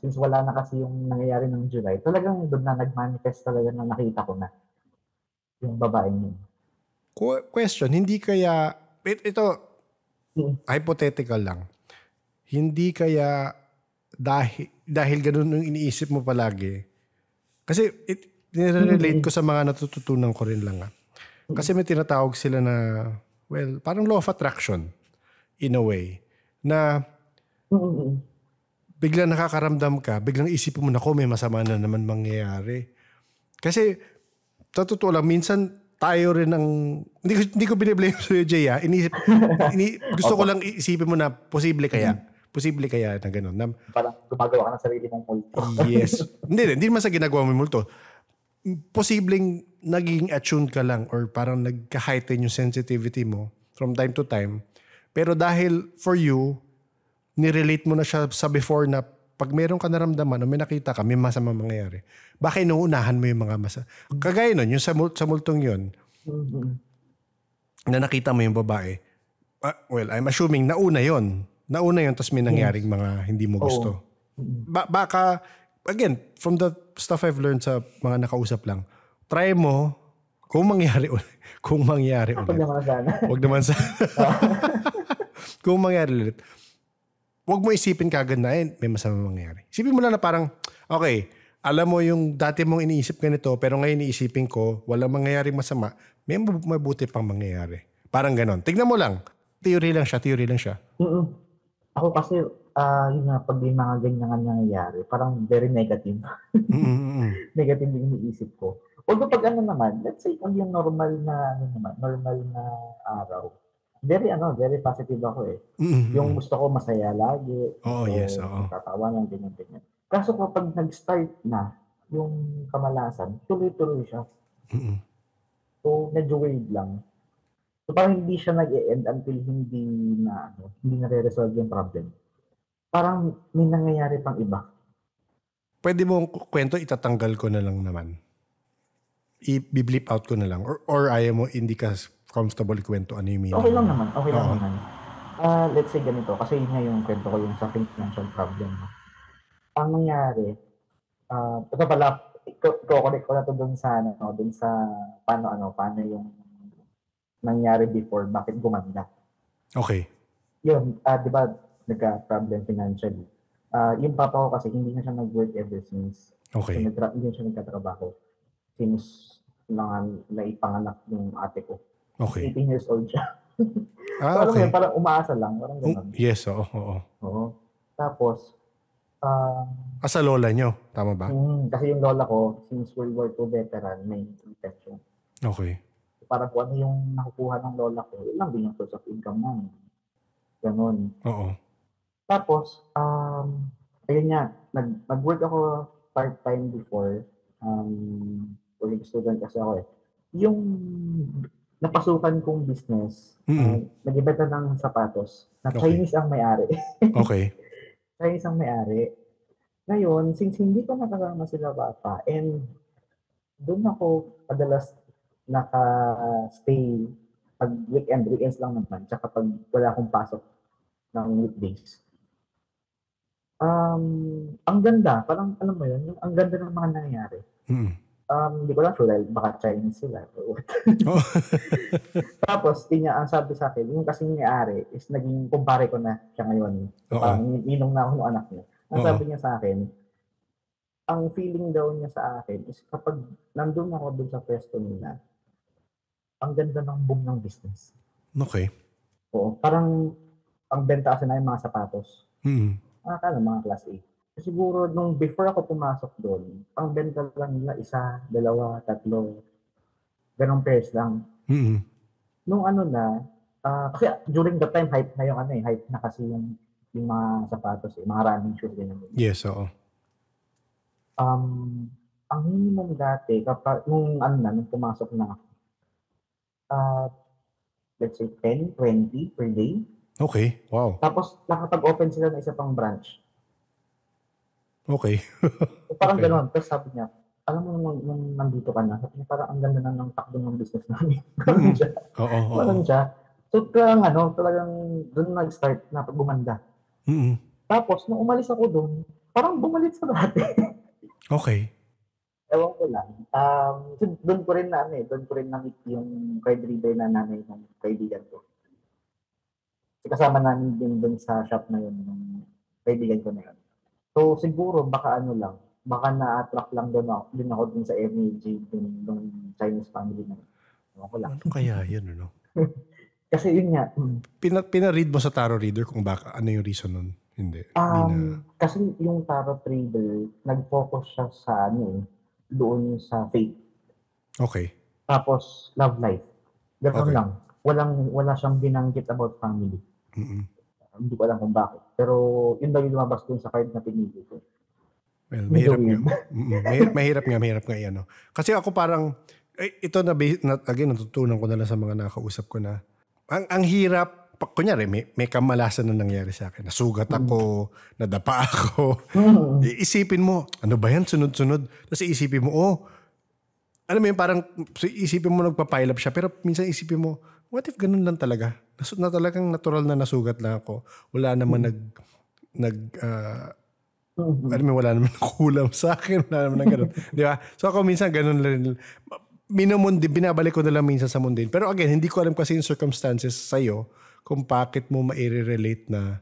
since wala na kasi yung nangyayari ng July, talagang doon na nag-manifest talaga na nakita ko na yung babaeng yun. Question, hindi kaya, ito, hypothetical lang, hindi kaya dahil ganun yung iniisip mo palagi, kasi nire-relate ko sa mga natututunan ko rin lang. Kasi may tinatawag sila na, well, parang law of attraction in a way, na biglang nakakaramdam ka, biglang isipin mo na may masama na naman mangyayari. Kasi, totoo lang, minsan tayo rin ang, hindi ko biniblame sa'yo, Jay, gusto ko lang isipin mo na posible kaya na gano'n. Parang gumagawa ka ng sarili mong multo. Yes. Hindi naman sa ginagawa mo multo. Posibleng naging attune ka lang or parang nagka-heighten yung sensitivity mo from time to time. Pero dahil for you, nirelate mo na siya sa before na pag meron ka naramdaman o may nakita ka, may masama mangyayari. Baka inuunahan mo yung mga Kagaya nun, yung sa multong yun, na nakita mo yung babae, well, I'm assuming nauna yun, tapos may nangyaring mga hindi mo gusto. Baka, again, from the stuff I've learned sa mga nakausap lang, try mo, kung mangyari ulit. Wag naman sana. Kung mangyari ulit, wag mo isipin kagad na may masama mangyayari. Isipin mo lang na parang, okay, alam mo yung dati mong iniisip ganito, pero ngayon iniisipin ko, walang mangyayaring masama, may mabuti pang mangyayari. Parang ganon. Tignan mo lang. Theory lang siya. Ako kasi, yun nga, pag yung mga ganyan nangyayari, parang very negative. Negative yung iniisip ko. Although pag naman, let's say, pag yung normal na araw, very positive ako eh. Yung gusto ko masaya lagi. Yes. Tatawa ng ganyan. Kaso kapag nag-start na yung kamalasan, tuloy-tuloy siya. So, medyo weird lang. So, parang hindi siya nag-e-end until hindi nare-resolve yung problem. Parang may nangyayari pang iba. Pwede mo kwento, itatanggal ko na lang naman. I-blip out ko na lang. Or ayaw mo, hindi ka comfortable kwento ano yung meaning. Okay lang naman. Let's say ganito. Kasi yun nga yung kwento ko yung sa financial problem. Ang nangyari, ito pala, i-connect ko na to dun sa paano yung nangyari before, bakit gumanda. Okay. Yun, di ba, nagka-problem financially. Yung papa ko kasi hindi na siya nag-work ever since. Okay. So, hindi siya nagkatrabaho since naipanganak yung ate ko. Okay. 18 years old siya. So, okay. Parang umaasa lang. Parang ganun. Yes, oo. Tapos, sa lola nyo, tama ba? Kasi yung lola ko, since World War II veteran, may infection. Okay. So, parang kung ano yung nakukuha ng lola ko, yun lang din yung source of income namin. Ganun. Oo. Tapos, ayun nga, nag-work ako part-time before. Working student kasi ako eh. yung napasukan kong business, nag-ibenta ng sapatos, na Chinese ang may-ari. Okay. Chinese ang may-ari. Ngayon, since hindi ko nakasama sila bata, and doon ako madalas naka-stay pag weekends lang naman, tsaka pag wala akong pasok ng weekdays. Ang ganda, parang alam mo yun, yung ang ganda ng mga nangyayari. Hindi ko lang sure dahil baka Chinese sila. Oh. Tapos, ang sabi sa akin, yung kasing may-ari is naging kumpare ko na siya ngayon. So, parang ninong na ako ng anak niya. Ang sabi niya sa akin, ang feeling daw niya sa akin is kapag nandun ako dun sa pwesto nila, ang ganda ng boom ng business. Okay. Oo, parang ang benta kasi na yung mga sapatos. Akala mga class A. Siguro nung before ako pumasok doon, ang benta lang nila 1, 2, 3, ganong pairs lang. Nung ano na, kasi during the time hype na yung hype na kasi yung mga sapatos, mga running shoes din. Yes, oo. Ang minimum dati kapag nung pumasok na ako, let's say 10, 20 per day. Okay, wow. Tapos nakapag-open sila ng isa pang branch. Okay. Parang gano'n. Tapos sabi niya, alam mo nung nandito ka na, sabi niya, parang ang ganda na ng takbo ng business namin. Parang siya. Parang siya. So talagang doon nag-start na gumanda. Tapos nung umalis ako doon, parang bumalik sa dati. Okay. Ewan ko lang. Doon ko rin na-meet yung card reader na nanay ng kaibigan ko. Kasama namin din doon sa shop na yun, ng kaibigan ko na yun. So, siguro, baka na-attract lang din ako dun sa energy ng Chinese family na yun. Ano kaya yun, ano? Kasi yun nga. Pina-read mo sa tarot reader kung baka ano yung reason nun? Hindi. Kasi yung tarot reader, nag-focus siya sa doon sa faith. Okay. Tapos, love life. Ganoon lang. Wala siyang binanggit about family. Hindi ko alam kung bakit. Pero yun daw yung lumabas dun sa card na pinili ko. Well, mahirap nga yan. Kasi ako parang, ito again, natutunan ko na lang sa mga nakausap ko na, ang hirap, kunyari, may kamalasan na nangyari sa akin. Nasugat ako, nadapa ako. Isipin mo, ano ba yan, sunod-sunod? Tapos isipin mo, alam mo yun, parang isipin mo nagpa-pile up siya, pero minsan isipin mo, what if ganun lang talaga? Na talagang natural na nasugat lang ako. Wala naman wala naman kulam sa akin. Wala naman ganun. Di ba? So ako minsan ganun lang. Binabalik ko na lang minsan sa mundin. Pero again, hindi ko alam kasi yung circumstances sa'yo kung bakit mo ma-relate na.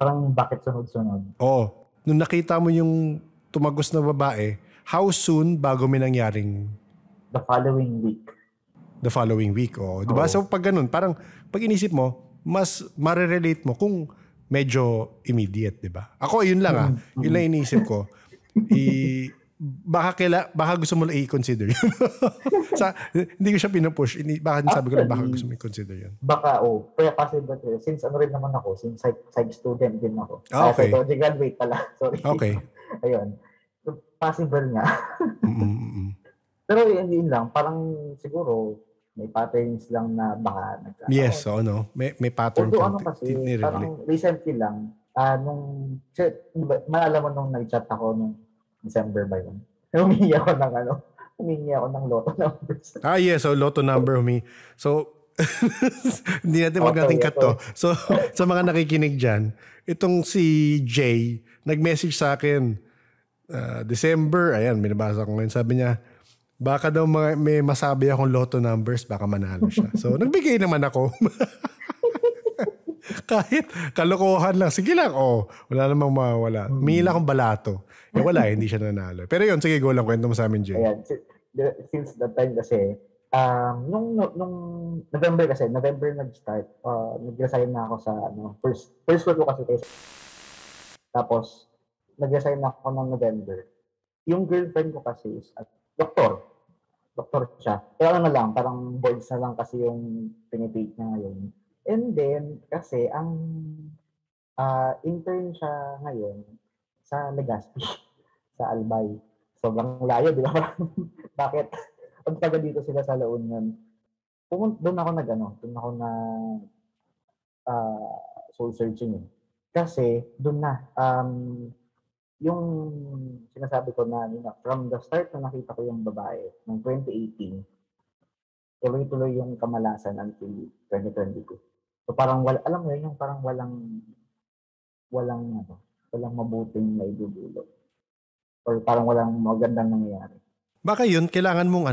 Parang bakit sunod-sunod? Oo. Nung nakita mo yung tumagos na babae, how soon bago may nangyaring? The following week. Diba? So pag ganun, parang pag inisip mo, mas marirelate mo kung medyo immediate, diba? Ako, yun lang Yun lang inisip ko. Baka gusto mo lang i-consider yun. Hindi ko siya pinupush. Baka sabi ko lang baka gusto mo i-consider yun. Baka, Kaya kasi since rin naman ako, since psych student din ako. Okay. Psychology graduate pala. Sorry. Okay. Ayun. Possible nga. Pero yun lang, parang siguro may patterns lang na baka nagkakaroon. Yes, may pattern. Although kasi, parang recently lang, maalala mo nung nag-chat ako nung December ba yun? Humingi ako ng lotto numbers. Yes, so lotto number So, hindi wag natin cut to. So, sa mga nakikinig dyan, itong si Jay, nag-message sa akin, December, ayan, binabasa ko ngayon, sabi niya, baka daw may masabi akong lotto numbers, baka manalo siya. So, nagbigay naman ako. Kahit kalokohan lang. Sige lang, wala namang mawawala. Mihila akong balato. Wala, hindi siya nanalo. Pero yun, sige, go lang. Kwento mo sa amin, Jay. Ayan, since that time kasi, nung November nag-start, nag-resign na ako sa, first work ko kasi. Tapos, nag-resign na ako ng November. Yung girlfriend ko kasi is doktor siya. Pero parang boards na lang kasi yung pinipake niya ngayon. And then, kasi ang intern siya ngayon sa Legazpi, sa Albay. Sobrang layo, di ba? Bakit? Pag taga dito sila sa La Union, doon ako soul searching eh. Kasi doon na, yung sinasabi ko na, from the start na nakita ko yung babae, ng 2018, tuloy-tuloy yung kamalasan until 2022. So parang alam mo yun, yung parang walang mabuting naidudulot. Or parang walang magandang nangyayari. Baka yun, kailangan mong,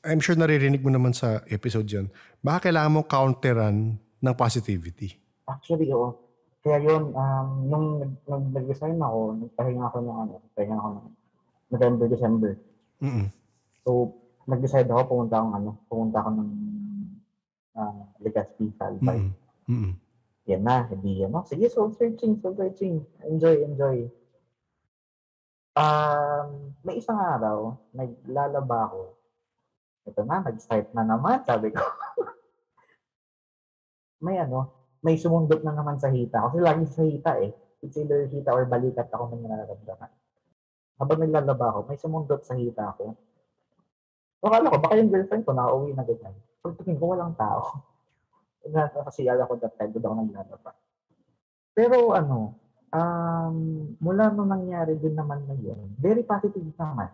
I'm sure naririnig mo naman sa episode yun, baka kailangan mong counteran ng positivity. Actually, oo. Kaya yun, nung nag-resign ako, nagpahinga ako ng November, December. Mm-mm. So, nag-decide ako, pumunta ako ng Legazpi, Salbay. Mm-mm. Yan na, hindi yan. Sige, soul searching. Enjoy. May isang araw, naglalaba ako. Ito na, nag-start na naman, sabi ko. May sumundot na naman sa hita. Kasi lagi sa hita eh. It's either hita or balikat ako nang nararamdaman. Habang naglalaba ako, may sumundot sa hita ako. Akala ko, baka yung girlfriend ko nakauwi na ganyan. Pagtingin ko, walang tao. Kasi alam ko that time, doon ako naglalaba. Pero mula nung nangyari din naman na yun, very positive naman.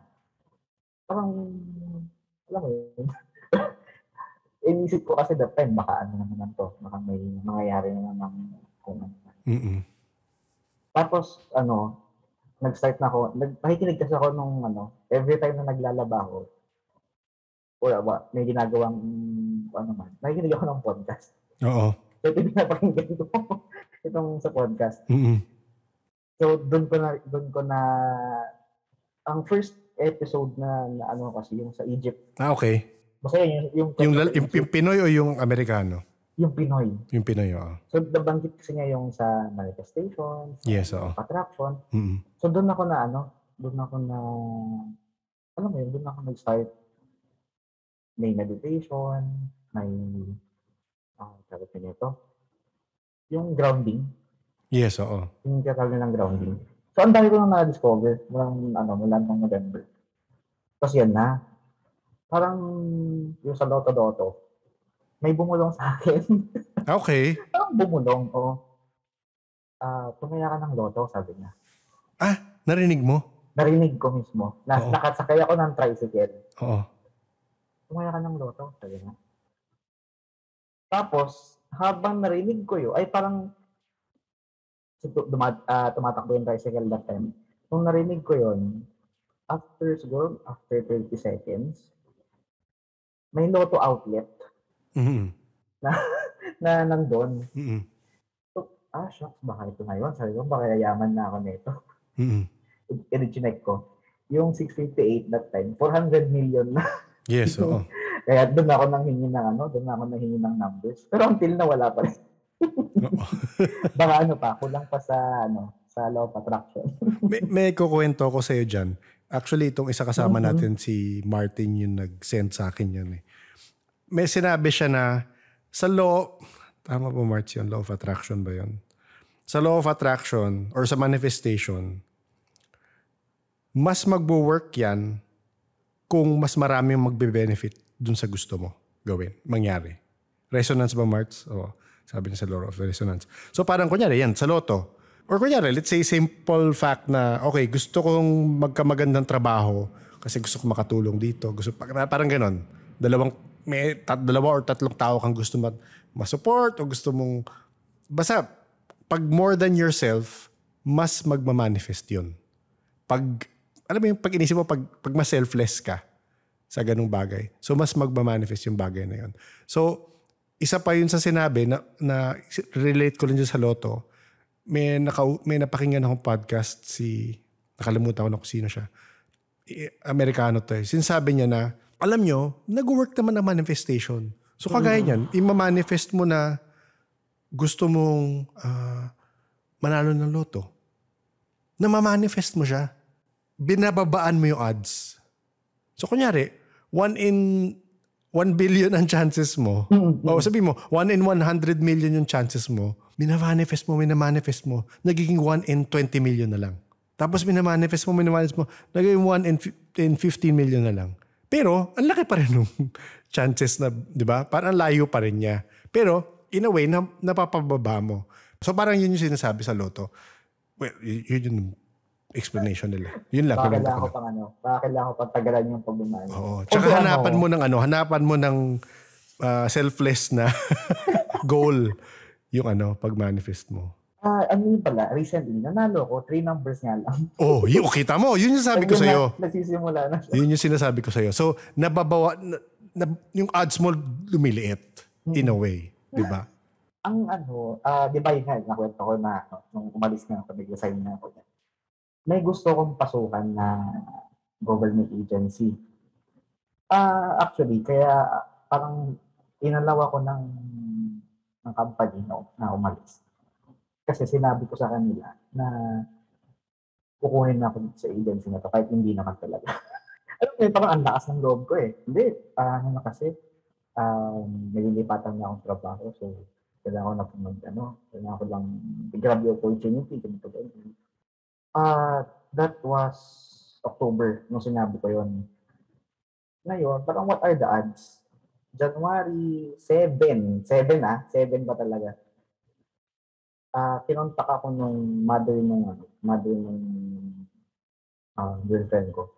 Parang, alam mo yun. Inisip ko kasi that time, baka naman to. Baka may mangyayari na naman kung ano. Tapos, nag-start na ako. Nakikinig kasi ako nung every time na naglalaba ako, may ginagawang nakikinig ako ng podcast. Oo. So, ito pinapakinggan ko itong sa podcast. Mm-hmm. So, doon ko na ang first episode na kasi yung sa Egypt. Okay. Basta yung Pinoy o yung Amerikano? Yung Pinoy. Yung Pinoy, oo. So, nabanggit kasi niya yung sa manifestation, yes, oo. Attraction. Mm-hmm. So, doon ako nag-start. May meditation, may sabi ko nito, yung grounding. Yes, oo. Yung katawag ng grounding. So, ang dami ko nang na-discover mula ng November. Tapos yan na. Parang yung sa Loto-Doto, may bumulong sa akin. Okay. Parang bumulong, oo. Tumaya ka ng loto, sabi niya. Narinig mo? Narinig ko mismo. Nakasakay ako ng tricycle. Oo. Tumaya ka ng loto, sabi niya. Tapos, habang narinig ko yun, ay parang tumatakbo yung tricycle that time. Nung narinig ko yun, after 30 seconds, may Lotto outlet na nandun. Mm-hmm. So, shucks, baka ito na yun. Sabi ko, baka yayaman na ako nito. I-chinek ko. Yung 658 that time, 400 million na. Yes, oo. Kaya doon ako nanghingi ng numbers. Pero until na wala pa rin. Baka kulang pa sa law of attraction. may kukwento ko sa iyo diyan. Actually, itong isa kasama natin, si Martin, yung nag-send sa akin yun eh. May sinabi siya na sa law, tama po Martin, yun, law of attraction ba yun? Sa law of attraction or sa manifestation, mas magbo-work yan kung mas maraming magbe-benefit dun sa gusto mo gawin, mangyari. Resonance ba, Marts? Oo, sabi niya sa law of resonance. So parang kunyari, yan, sa loto. Or kunyari, let's say simple fact na, okay, gusto kong magkamagandang trabaho kasi gusto kong makatulong dito. Parang ganon. Dalawa or tatlong tao kang gusto ma-support o gusto mong... Basta, pag more than yourself, mas magmamanifest yun. Alam mo yung pag inisip mo, pag mas selfless ka sa ganung bagay. So, mas magmamanifest yung bagay na yun. So, isa pa yun sa sinabi na relate ko rin dyan sa loto. May napakinggan akong podcast, nakalimutan ko na kung sino siya. Amerikano to eh. Sinasabi niya na, alam nyo, nag-work naman ang manifestation. So kagaya niyan, i-manifest mo na gusto mong manalo ng loto. Na-manifest mo siya. Binababaan mo yung odds. So kunyari, 1 in 1 billion ang chances mo. O sabi mo, 1 in 100 million yung chances mo. Minamanifest mo, nagiging 1 in 20 million na lang. Tapos minamanifest mo, nagawin mo 1 in 15 million na lang. Pero, ang laki pa rin nung chances na, di ba? Parang layo pa rin niya. Pero, in a way, napapababa mo. So, parang yun yung sinasabi sa loto. Well, yun yung explanation nila. Yun lang. Kailangan ko pang tagalan yung pagmamahal. Oo. Tsaka hanapan mo ng selfless na goal yung pag-manifest mo. Yun pala, recently, nanalo ko, 3 numbers nga lang. Kita mo. Yun yung sabi ko sa'yo. Nagsisimula na siya. Yun yung sinasabi ko sa'yo. So, yung odds mo lumiliit in a way. Diba? Di ba yun nga, nakwento ko na nung umalis nga ako, nag-resign na ako. May gusto kong pasukan na government agency. Actually, kaya parang inalaw ako ng company na umalis. Kasi sinabi ko sa kanila na kukunin na ako sa agency na to kahit hindi naman talaga. Alam mo, parang ang lakas ng loob ko eh. Hindi, nililipatan na akong trabaho. So, kailangan ko lang grab the opportunity. That was October nung sinabi ko yun. Ngayon, parang what are the odds? January 7 ba talaga? Kinontak ako nung mother nung girlfriend ko.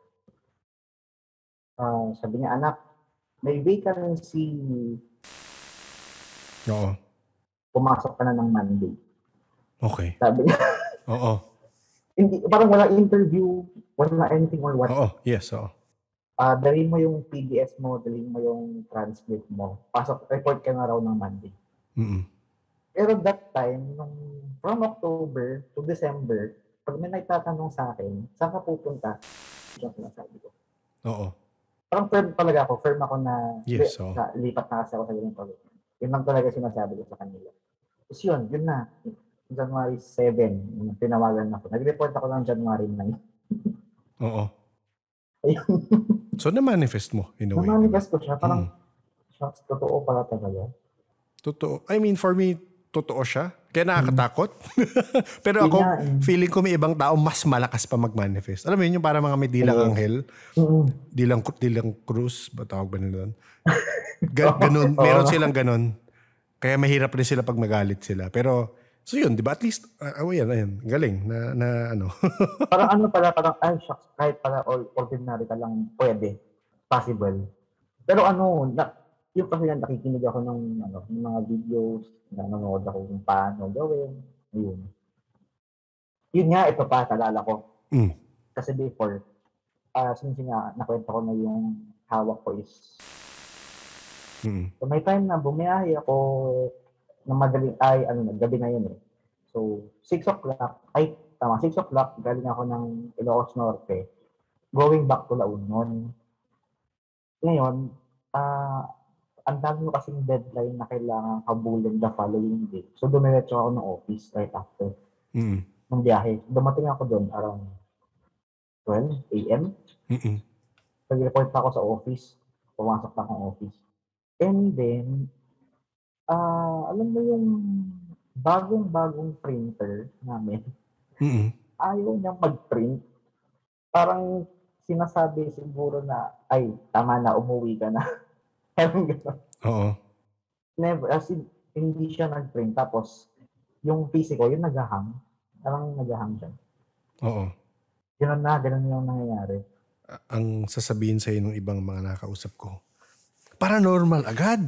Sabi niya, anak, may vacancy. Oo. Pumasok ka na ng Monday. Okay. Sabi niya. Oo. Hindi, parang wala interview, wala anything or what. Oo, yes, oo. Dalhin mo yung PDS mo, dalhin mo yung transcript mo. Report ka na raw ng Monday. Mm-mm. Pero that time, from October to December, pag may nagtatanong sa akin, saan ka pupunta? Yung sinasabi ko. Oo. Parang firm talaga ako. Firm ako na lipat na kasi ako sa ganun pag. Yun lang talaga sinasabi ko sa kanila. Tapos yun na. January 7, tinawagan ako. Nag-report ako ng January 9. Oo. So, na-manifest mo in a way. Na-manifest ko siya. Parang, totoo pala talaga. Totoo. I mean, for me, totoo siya. Kaya nakakatakot. Pero ako, feeling ko may ibang tao mas malakas pa mag-manifest. Alam mo yun, yung parang mga may dilang anghel. Dilang krus. Ba tawag ba nila doon? Ganun. Meron silang ganun. Kaya mahirap rin sila pag magalit sila. Pero, so yun, di ba? At least, ayan. Galing na ano. Parang shucks, kahit pala ordinary ka lang, pwede. Possible. Pero yung kasi nakikinig ako ng mga videos, nanonood ako kung paano gawin. Yun nga, ito pa, kalala ko. Kasi before, since nga, nakwento ko na yung hawak ko is, so may time na bumiyahe ako ng madaling, gabi na yun eh. So, 6 o'clock, 6 o'clock, galing ako ng Ilocos Norte, going back to La Union. Ngayon, ang dami mo kasing deadline na kailangan habulin the following day. So, dumiretso ako ng office right after ng biyahe. Dumating ako doon around 12 a.m. Nag-report ako sa office. Pumasok na akong office. And then, alam mo yung bagong printer namin, ayaw niyang mag-print. Parang sinasabi siguro na, ay, tama na, umuwi ka na. Oo. Never, hindi siya nag-print. Tapos, yung PC ko, yung nag-hang. Parang nag-hang siya. Oo. Ganun yung nangyayari. Ang sasabihin sa'yo ng ibang mga nakausap ko, paranormal agad.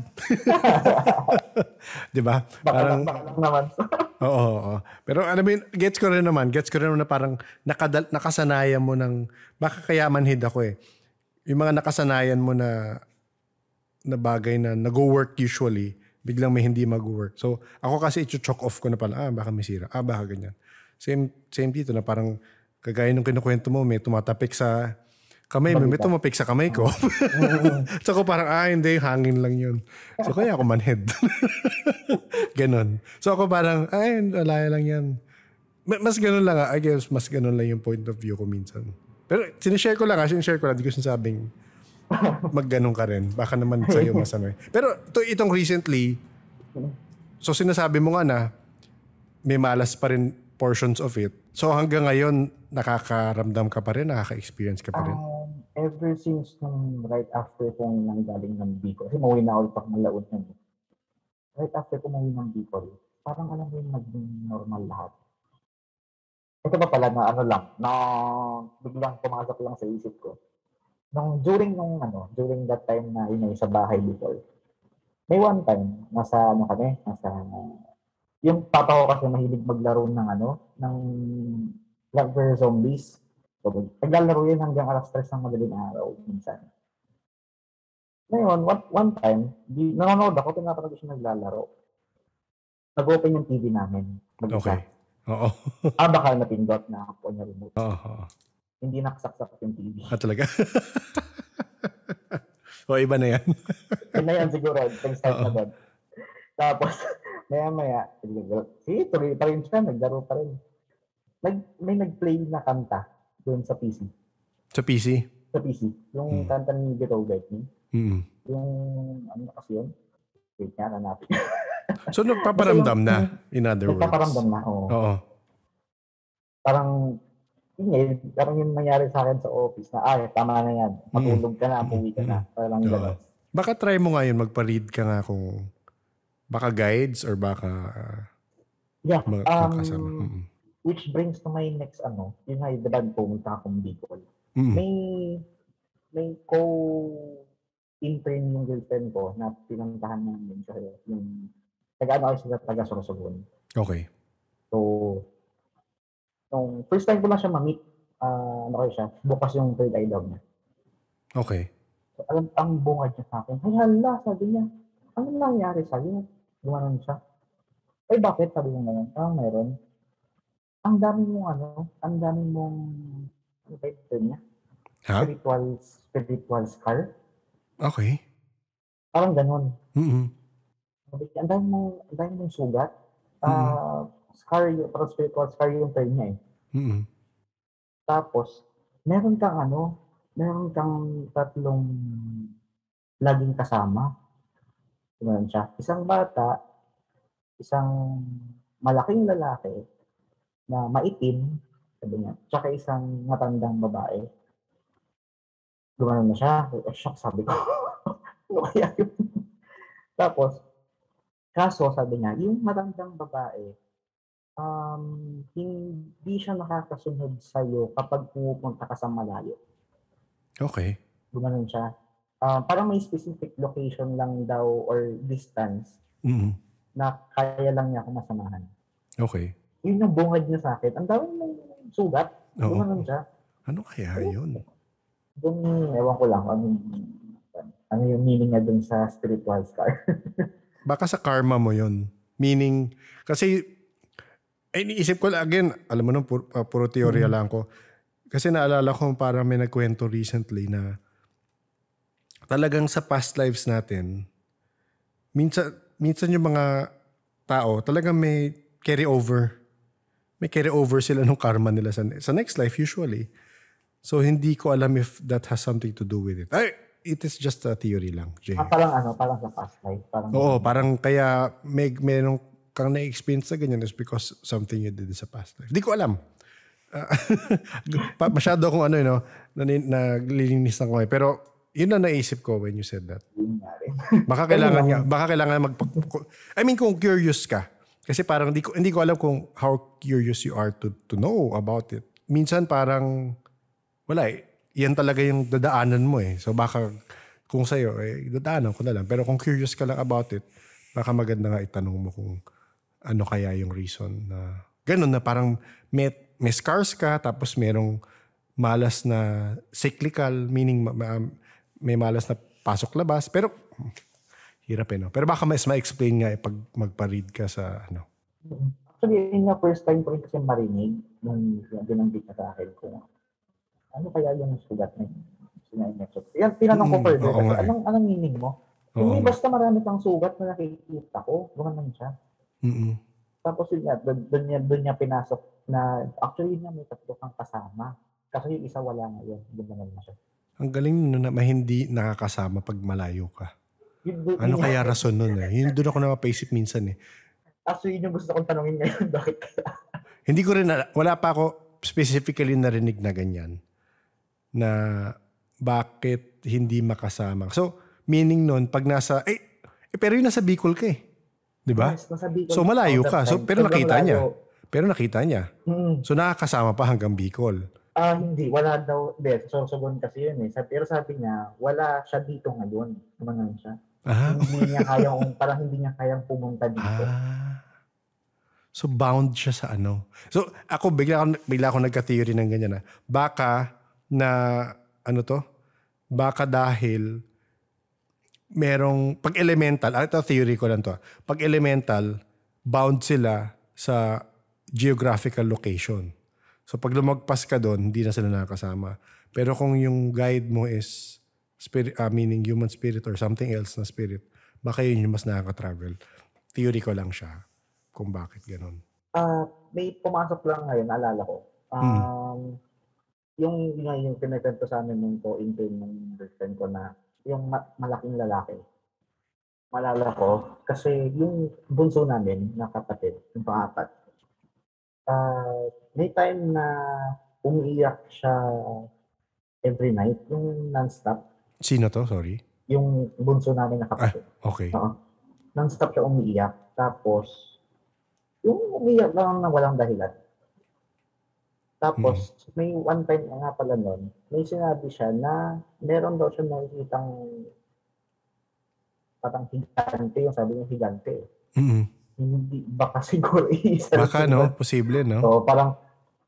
Di ba? Baka lang naman. Oo. Pero alam mo, gets ko rin naman na parang nakasanayan mo ng, baka kaya manhid ako eh. Yung mga nakasanayan mo na bagay na nag-work usually, biglang may hindi mag-work. So, ako kasi i-choke off ko na pala, baka may sira. Baka ganyan. Same dito na parang, kagaya nung kinukwento mo, may tumatapik sa kamay mo, may tumapik sa kamay ko. So, ako parang, hindi, hangin lang yun. So, kaya ako manhead. Ganon. So, ako parang, wala lang yan. Mas ganon lang, I guess, mas ganon lang yung point of view ko minsan. Pero, sinishare ko lang, di ko sinasabing, magganong ka rin. Baka naman sa'yo masama. Pero itong recently, so sinasabi mo nga na may malas pa rin portions of it. So hanggang ngayon, nakakaramdam ka pa rin, nakaka-experience ka pa rin? Ever since nung right after kong nanggaling ng Bicol, kasi mauwi na ulit ako ng La Union. Right after kong mauwi ng Bicol, parang alam mo yung naging normal lahat. Ito ba pala na ano lang, na biglang pumasok lang sa isip ko. During that time na yun sa bahay before, may one time, nasa yung papa ko kasi mahilig maglaro ng Plants vs. Zombies. So, naglalaro yun hanggang alas 3 ng madaling araw minsan. Ngayon, one time, nanonood ako, pinapanood siya naglalaro. Nag-open yung TV namin. Okay. Oo. Baka napindot na ako niya remote. Oo. Hindi nakasaksak yung TV. Talaga? O, iba na yan. Iba na yan siguro. Pag-start na doon. Tapos, maya-maya, tuloy pa rin siya, naglaro pa rin. May nag-play na kanta doon sa PC. Sa PC? Sa PC. Yung kanta ni Beethoven. Yung, ano kasi yun? Wait nga, nanapin. So, nagpaparamdam na, in other words? Nagpaparamdam na, oo. Parang yung nangyari sa akin sa office na, tama na yan. Matulog ka na, puwi ka na. Parang gano'n. Baka try mo nga yun, magpa-read ka nga kung baka guides or baka makasama. Which brings to my next yun nga, diba pumunta akong Bicol. May co-intern yung girlfriend ko na pinuntahan namin siya yung taga-Sorsogon. Okay. So, nung first time ko lang siya ma-meet, siya, bukas yung third eye daw niya. Okay. So, ang bungad niya sa akin, ay hala, sabi niya, ano nangyari sa'yo? Gumanon siya. Ay bakit? Sabi niya ngayon, mayroon. Ang dami mong ano ba ito niya? Ha? Spiritual scar. Okay. Parang ganon. Ang dami mong sugat. Scar, parang spiritual scar yung term niya eh. Tapos, meron kang tatlong laging kasama. Meron siya. Isang bata, isang malaking lalaki, na maitim, sabi niya, tsaka isang matandang babae. Gumanon na siya. Shock, sabi ko. Ano kaya yun? Tapos, kaso, sabi niya, yung matandang babae, hindi siya nakakasunod sa'yo kapag pupunta ka sa malayo. Okay. Gumanon siya. Parang may specific location lang daw or distance na kaya lang niya ako masamahan. Okay. Yun yung bungad niya sa akin. Ang dami mong sugat. Gumanon siya. Ano kaya yun? Ewan ko lang. Ano yung meaning niya dun sa spiritual scar? Baka sa karma mo yun. Meaning, kasi, iniisip ko lang, again, alam mo nung puro teorya lang ko. Kasi naalala ko parang may nagkwento recently na talagang sa past lives natin, minsan yung mga tao, talagang may carry over. May carry over sila ng karma nila sa next life usually. So hindi ko alam if that has something to do with it. It is just a theory lang, Jay. Parang sa past life. Parang kaya meron kang na-experience sa ganyan is because something you did sa past life. Hindi ko alam. Masyado akong naglilinis ng kamay. Pero yun na naisip ko when you said that. Baka kailangan kung curious ka. Kasi parang hindi ko alam kung how curious you are to know about it. Minsan parang wala yan talaga yung dadaanan mo eh. So baka kung sa'yo, dadaanan ko na lang. Pero kung curious ka lang about it, baka maganda nga itanong mo kung ano kaya yung reason na ganun na parang may scars ka tapos merong malas na cyclical, meaning may malas na pasok-labas. Pero hirap no? Pero baka mas ma-explain nga pag magpa-read ka sa Actually, yun na first time ko rin kasi marinig nung binanggit na sa akin kung ano kaya yung sugat na yan, tinanong ko further kasi anong meaning mo? Hindi basta marami kang sugat na nakikita ko, gumanon siya. Tapos yun nga, doon niya pinasok na actually niya may tatlo kang kasama. Kasi yung isa wala ngayon, gumanon na siya. Ang galing na hindi nakakasama pag malayo ka. Ano kaya rason nun eh? Yun doon ako napapaisip minsan eh. Actually, yun yung gusto kong tanongin ngayon. Bakit kaya? Hindi ko rin, wala pa ako specifically narinig na ganyan. Na bakit hindi makasama. So, meaning nun, pag nasa, pero yung nasa Bicol ka eh. Di ba? Yes, nasa Bicol. So, malayo ka. So, pero nakita niya. So, nakakasama pa hanggang Bicol. Hindi. Wala daw. Sorsogon kasi yun eh. Pero sabi niya, wala siya dito ngayon. Tumanan siya. Parang hindi niya kayang pumunta dito. So, bound siya sa ano. So, ako, bigla ako nagka-theory ng ganyan na. Baka Baka dahil merong, pag elemental, ito theory ko lang to. Pag elemental, bound sila sa geographical location. So pag lumagpas ka doon, hindi na sila nakakasama. Pero kung yung guide mo is spirit, meaning human spirit or something else na spirit, baka yun yung mas nakaka-travel. Theory ko lang siya kung bakit ganun. May pumasok lang ngayon, naalala ko. Yung pinagkanto sa amin nung co-intern ng girlfriend ko na yung malaking lalaki. Malala ko, kasi yung bunso namin na kapatid, yung pang-apat, may time na umiiyak siya every night, yung non-stop. Sino to? Sorry? Yung bunso namin na kapatid. Okay. Non-stop siya umiiyak. Tapos, yung umiiyak lang na walang dahilan. Tapos, may one time nga pala nun, may sinabi siya na meron daw siya nakikitang parang higante, yung sabi niya higante. Hindi, baka siguro isa. Baka no, posible no? So, parang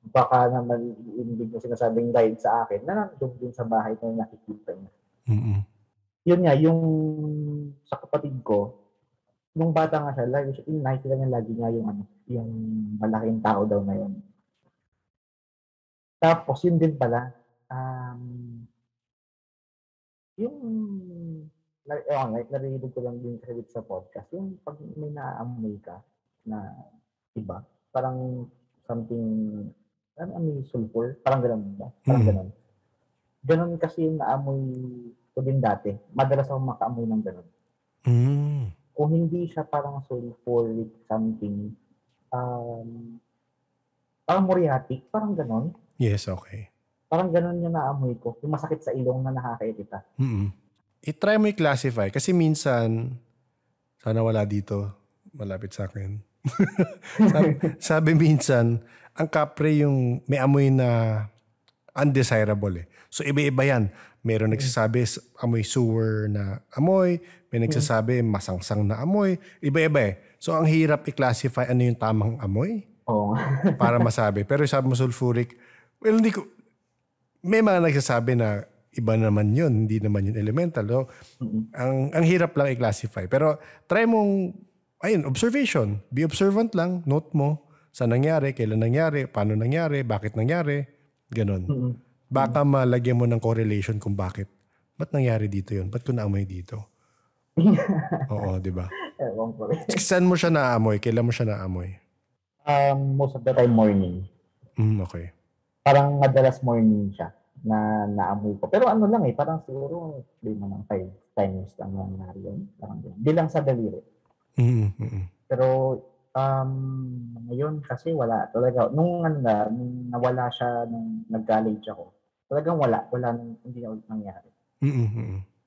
baka naman hindi mo sinasabing guide sa akin na nandun din sa bahay na nakikita niya. Yun nga, yung sa kapatid ko, nung bata nga siya, nakikita niya lagi nga yung malaking tao daw na yun. Tapos, yun din pala, yung, narinig ko lang din kasi sa podcast, yung pag may naaamoy ka na iba, parang something, may sulfur, parang gano'n ba? Parang gano'n. Gano'n kasi yung naamoy ko din dati. Madalas ako makaamoy ng gano'n. Kung hindi siya parang sulfuric something, parang muriatic, parang gano'n. Yes, okay. Parang ganun yung naamoy ko. Yung masakit sa ilong na nakakairita. I-try mo i-classify. Kasi minsan, sana wala dito, malapit sa akin. sabi minsan, ang kapre yung may amoy na undesirable eh. So iba-iba yan. Meron nagsasabi amoy sewer na amoy, may nagsasabi masangsang na amoy. Iba-iba eh. So ang hirap i-classify ano yung tamang amoy para masabi. Pero sabi mo sulfuric, well, hindi ko, may mga nagsasabi na iba naman yun, hindi naman yun elemental. So, ang hirap lang i-classify. Pero try mong, observation. Be observant lang, note mo, saan nangyari, kailan nangyari, paano nangyari, bakit nangyari, ganun. Baka malagyan mo ng correlation kung bakit. Ba't nangyari dito yun? Ba't ko naamoy dito? Oo, di ba? Saan mo siya naamoy? Kailan mo siya naamoy? Most of the time morning. Okay. Parang madalas morning siya na naamoy ko. Pero ano lang parang siguro, di mo nang 5 times lang nangyari yun. Parang yun. Di lang sa daliri. Pero, ngayon kasi wala talaga. Nung nawala siya, nung nag-college ako, talagang wala hindi na ulit nangyari.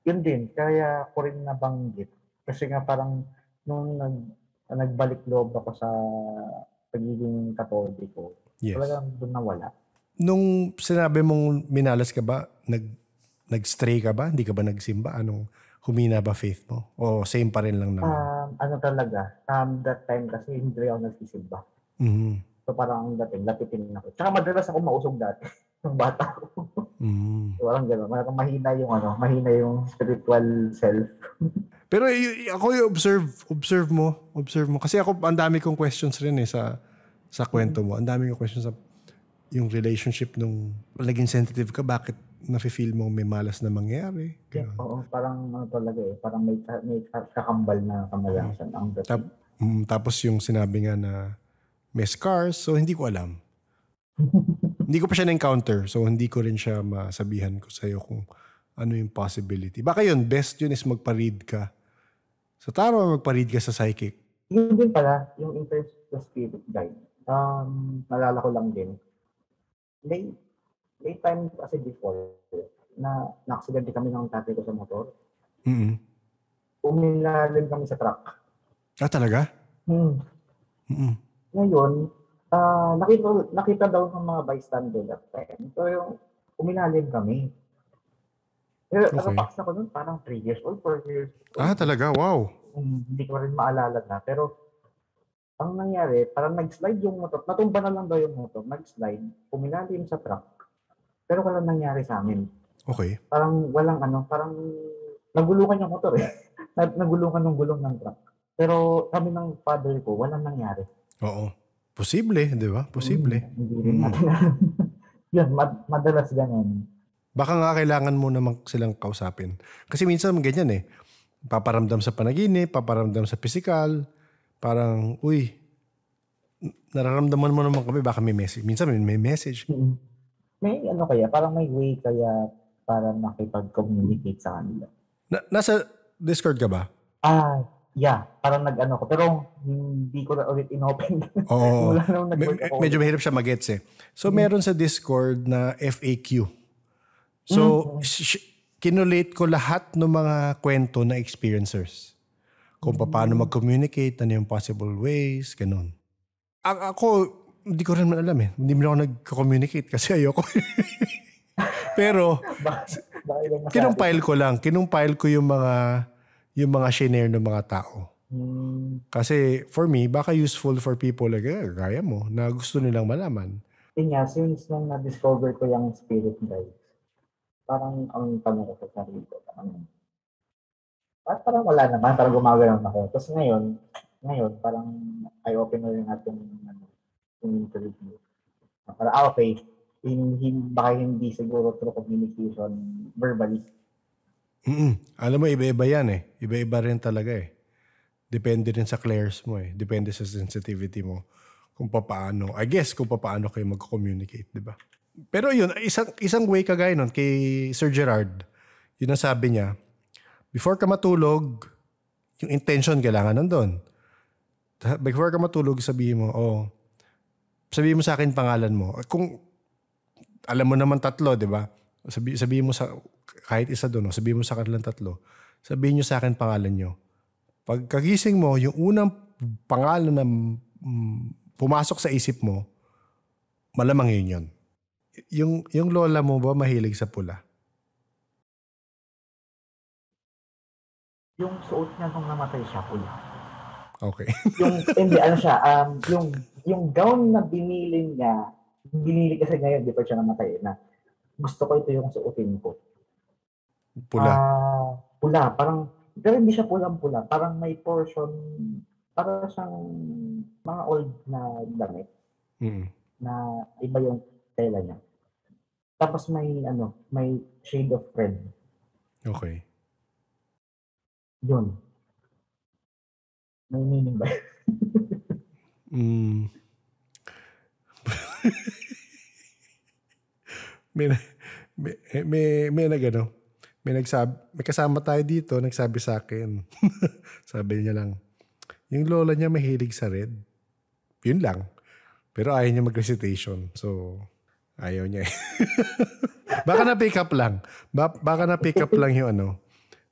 Yun din, kaya ko rin nabanggit. Kasi nga parang, nung nagbalik loob ako sa pagiging katoliko, talagang doon nawala. Nung sinabi mong minalas ka ba, nag-stray ka ba? Hindi ka ba nagsimba? Anong humina ba faith mo? O same pa rin lang naman? Talaga. That time kasi hindi ako nagsisimba. So parang lapitin ako. Tsaka madalas ako mausog dati. Yung bata ko. So parang gano'n. Mahina yung spiritual self. Pero ako yung observe mo. Kasi ako, ang dami kong questions rin sa kwento mo. Ang dami kong questions sa yung relationship nung naging sensitive ka, bakit nafe-feel mo may malas na mangyari? Yeah, oo, parang talaga parang may kakambal na kamalasan ang dating. Tapos yung sinabi nga na may scars, so hindi ko alam. Hindi ko pa siya na-encounter, so hindi ko rin siya masabihan ko sa'yo kung ano yung possibility. Baka yun, best yun is magpa-read ka sa tarot o magpa-read ka sa psychic. Yun din pala, yung interest sa spirit guide. nalala ko lang din, may time kasi before na na-aksidente kami ng tatay ko sa motor. Mm-hmm. Umilalim kami sa truck. Talaga? Mm-hmm. Ngayon, nakita daw ng mga bystander that time. So, yung umilalim kami. Pero nakapaks ako nun, parang 3 years old, 4 years old. Talaga? Wow. Hindi ko rin maalala na. Pero, ang nangyari, parang nag-slide yung motor. Natumba na lang daw yung motor. Nag-slide, umilalim sa truck. Pero walang nangyari sa amin. Okay. Parang walang parang nagulungan yung motor eh. Nagulungan ng gulong ng truck. Pero kami ng father ko, walang nangyari. Oo. Posible, di ba? Posible. Hindi rin natin. Yan, madalas ganun. Baka nga kailangan mo naman silang kausapin. Kasi minsan ganyan eh. Paparamdam sa panaginip, paparamdam sa physical. Parang, uy, nararamdaman mo naman kami, baka may message. Minsan may message. May kaya, parang may way kaya para makipag-communicate sa kanila. Nasa Discord ka ba? Yeah. Parang nag-ko. Pero hindi ko na ulit inopen. Oo. Medyo mahirap siya mag-gets eh. So, meron sa Discord na FAQ. So, kinulate ko lahat ng mga kwento na experiencers. Kung paano mag-communicate, ano yung possible ways, ganun. Ako, hindi ko rin alam eh. Hindi mo ako nag-communicate kasi ayoko. Pero, kinumpile ko yung mga shinare ng mga tao. Kasi for me, baka useful for people like, gaya mo, na gusto nilang malaman. Since nung na-discover ko yung spirit guides, parang ang tanong ko sa sarili ko, parang wala naman, parang gumagalaw ako. Tapos ngayon, parang I-open na rin natin yung interview. Parang, okay, baka hindi siguro through communication verbally. Alam mo, iba-iba yan eh. Iba-iba rin talaga eh. Depende rin sa clairs mo eh. Depende sa sensitivity mo. Kung paano, I guess kung paano kayo mag-communicate, di ba? Pero yun, isang way kagaya nun kay Sir Gerard, yun ang sabi niya, before ka matulog, yung intention kailangan nandun. Before ka matulog, sabihin mo sa akin pangalan mo. Kung alam mo naman 3, di ba? Sabihin mo sa, kahit isa doon, sabihin mo sa kanilang 3, sabihin nyo sa akin pangalan nyo. Pagkagising mo, yung unang pangalan na pumasok sa isip mo, malamang yun. Yung lola mo ba mahilig sa pula? Yung suot niya nung namatay siya, pula. Okay. Yung gown na binili kasi ngayon before siya namatay na gusto ko ito yung suotin ko. Pula? Pula. Parang, pero hindi siya pulang-pula. Parang may portion, para siyang mga old na damit. Na iba yung tela niya. Tapos may shade of red. Okay. Yun. May meaning ba? May kasama tayo dito, nagsabi sa akin. Sabi niya lang, yung lola niya mahilig sa red. Yun lang. Pero ayaw niya mag-recitation. So, ayaw niya eh. Baka na-pick up lang. Baka na-pick up lang yung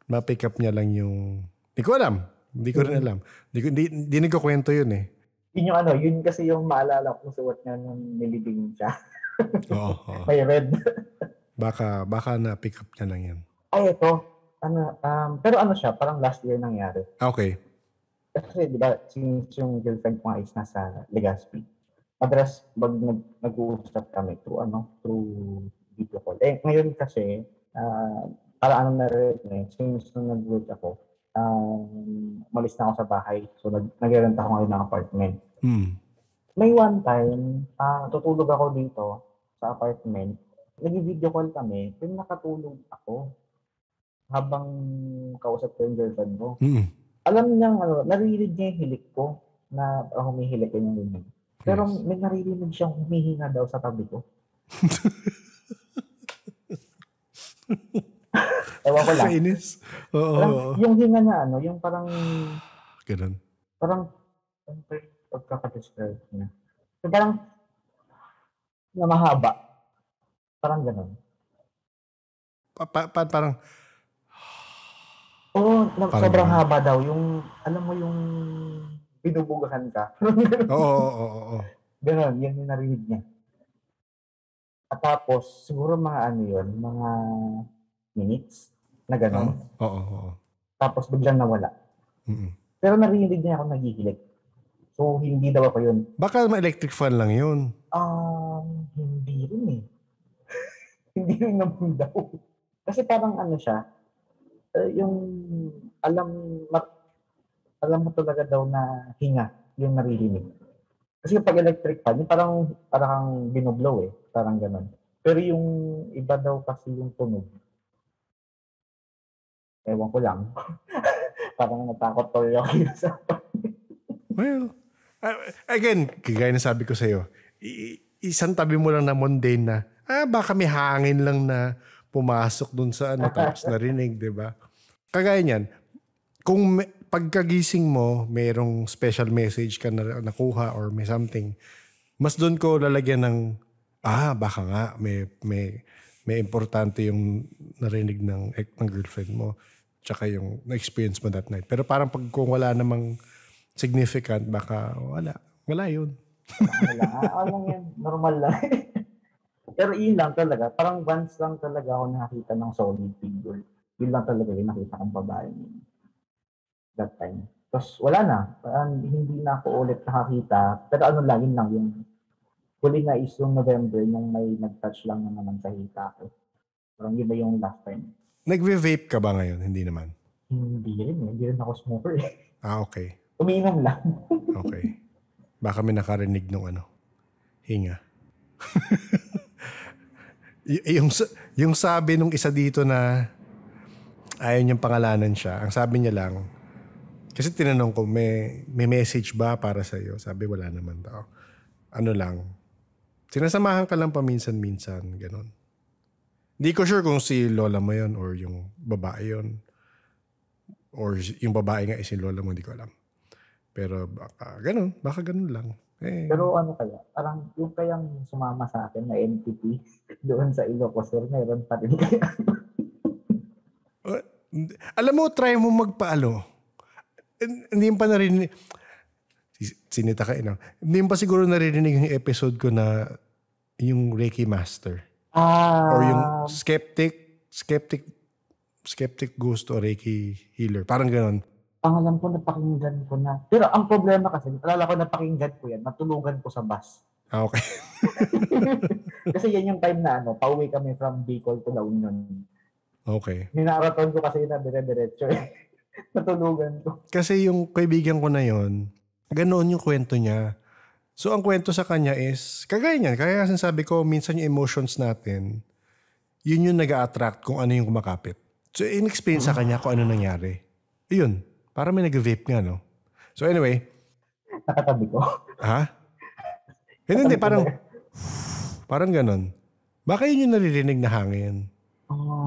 ma-pick up niya lang yung... Hindi ko alam. Hindi ko rin alam. Hindi nagkukwento yun eh. Yun kasi yung maalala kong suot niya nung nilibing siya. Oo. May red. Baka na-pick up niya lang yan. Ay, ito. Pero siya, parang last year nangyari. Okay. Kasi, di ba, since yung girlfriend ko is nasa Legazpi, madalas nag-uusap kami through video call. Ngayon kasi, para na rin, since nung nag-work ako, malis na ako sa bahay. So, nag-rent ako ngayon ng apartment. May one time, tutulog ako dito sa apartment. Nag-video call kami, pero nakatulog ako habang kausap ko yung girlfriend ko. Alam niya, naririnig niya yung hilik ko na humihilik ko yung hilik. Pero may naririnig siyang humihinga daw sa tabi ko. Ewan ko lang. Kainis. Yung hinga na yung parang... Ganun. Parang, pagkakadescribe niya. So, parang na mahaba. Parang ganun. Parang sobrang haba daw. Yung, alam mo yung binubugahan ka. Oo. Ganun, yan yung narinig niya. At tapos, siguro mga mga minutes na ganun. Oo. Tapos biglang nawala. Mm-mm. Pero narinig niya ako naghihilik. So, hindi daw ako yun. Baka electric fan lang yun. Hindi rin eh. Hindi rin naman daw. Kasi parang siya, yung alam mo talaga daw na hinga yung naririnig. Kasi pag electric fan, yung parang binublow eh. Parang ganun. Pero yung iba daw kasi yung tunog. Ewan ko lang. Parang natakot ko yung kinasapan. Well, again, kagaya na sabi ko sa'yo, isang tabi mo lang na mundane na, baka may hangin lang na pumasok dun sa tapos narinig, di ba? Kagaya niyan, kung pagkagising mo, mayroong special message ka na nakuha or may something, mas doon ko lalagyan ng, baka nga, may importante yung narinig ng girlfriend mo, tsaka yung na-experience mo that night. Pero parang kung wala namang significant, baka wala yun. Wala. Yan, normal lang. Pero yun lang talaga, parang once lang talaga ako nakakita ng solid figure. Yun lang talaga yung nakita kong babae that time. Tapos wala na, hindi na ako ulit nakakita. Pero yun lang yung huli na is yung November nung may nag-touch lang na naman sa hita ko. Parang yun na yung last time. Nagve-vape ka ba ngayon? Hindi naman. Hindi rin ako smoker eh. Okay. Umiinom lang. Okay. Baka may nakarinig nung hinga. yung sabi nung isa dito na ayaw niyang pangalanan siya, ang sabi niya lang, kasi tinanong ko, may message ba para sa'yo? Sabi, wala naman daw. Lang, sinasamahan ka lang paminsan-minsan, ganon. Hindi ko sure kung si lola mo yon or yung babae yon or yung babae nga is yung lola mo, hindi ko alam. Pero baka ganun lang. Pero kaya, parang yung kayang sumama sa akin na entity doon sa Ilocos, meron pa rin kaya. Alam mo, try mo hindi pa narinig. Sinita ka hindi pa siguro narinig yung episode ko na yung Reiki Master. Or yung skeptic ghost or Reiki healer. Parang ganun. Ang alam ko, napakinggan ko na. Pero ang problema kasi, alala ko napakinggan ko yan, natulugan ko sa bus. Okay. Kasi yan yung time na pauwi kami from Bicol to La Union. Okay. Ninaraton ko kasi na dire-diretso eh. Natulugan ko. Kasi yung kaibigan ko na yon, ganoon yung kwento niya. So, ang kwento sa kanya is, kagaya niyan, kaya sinasabi ko, minsan yung emotions natin, yun yung nag-a-attract kung ano yung kumakapit. So, in-explain sa kanya kung ano nangyari. Yun. Parang may nag-vape nga, no? So, anyway. Nakatabi ko. Ha? Hindi, parang ganun. Baka yun yung naririnig na hangin.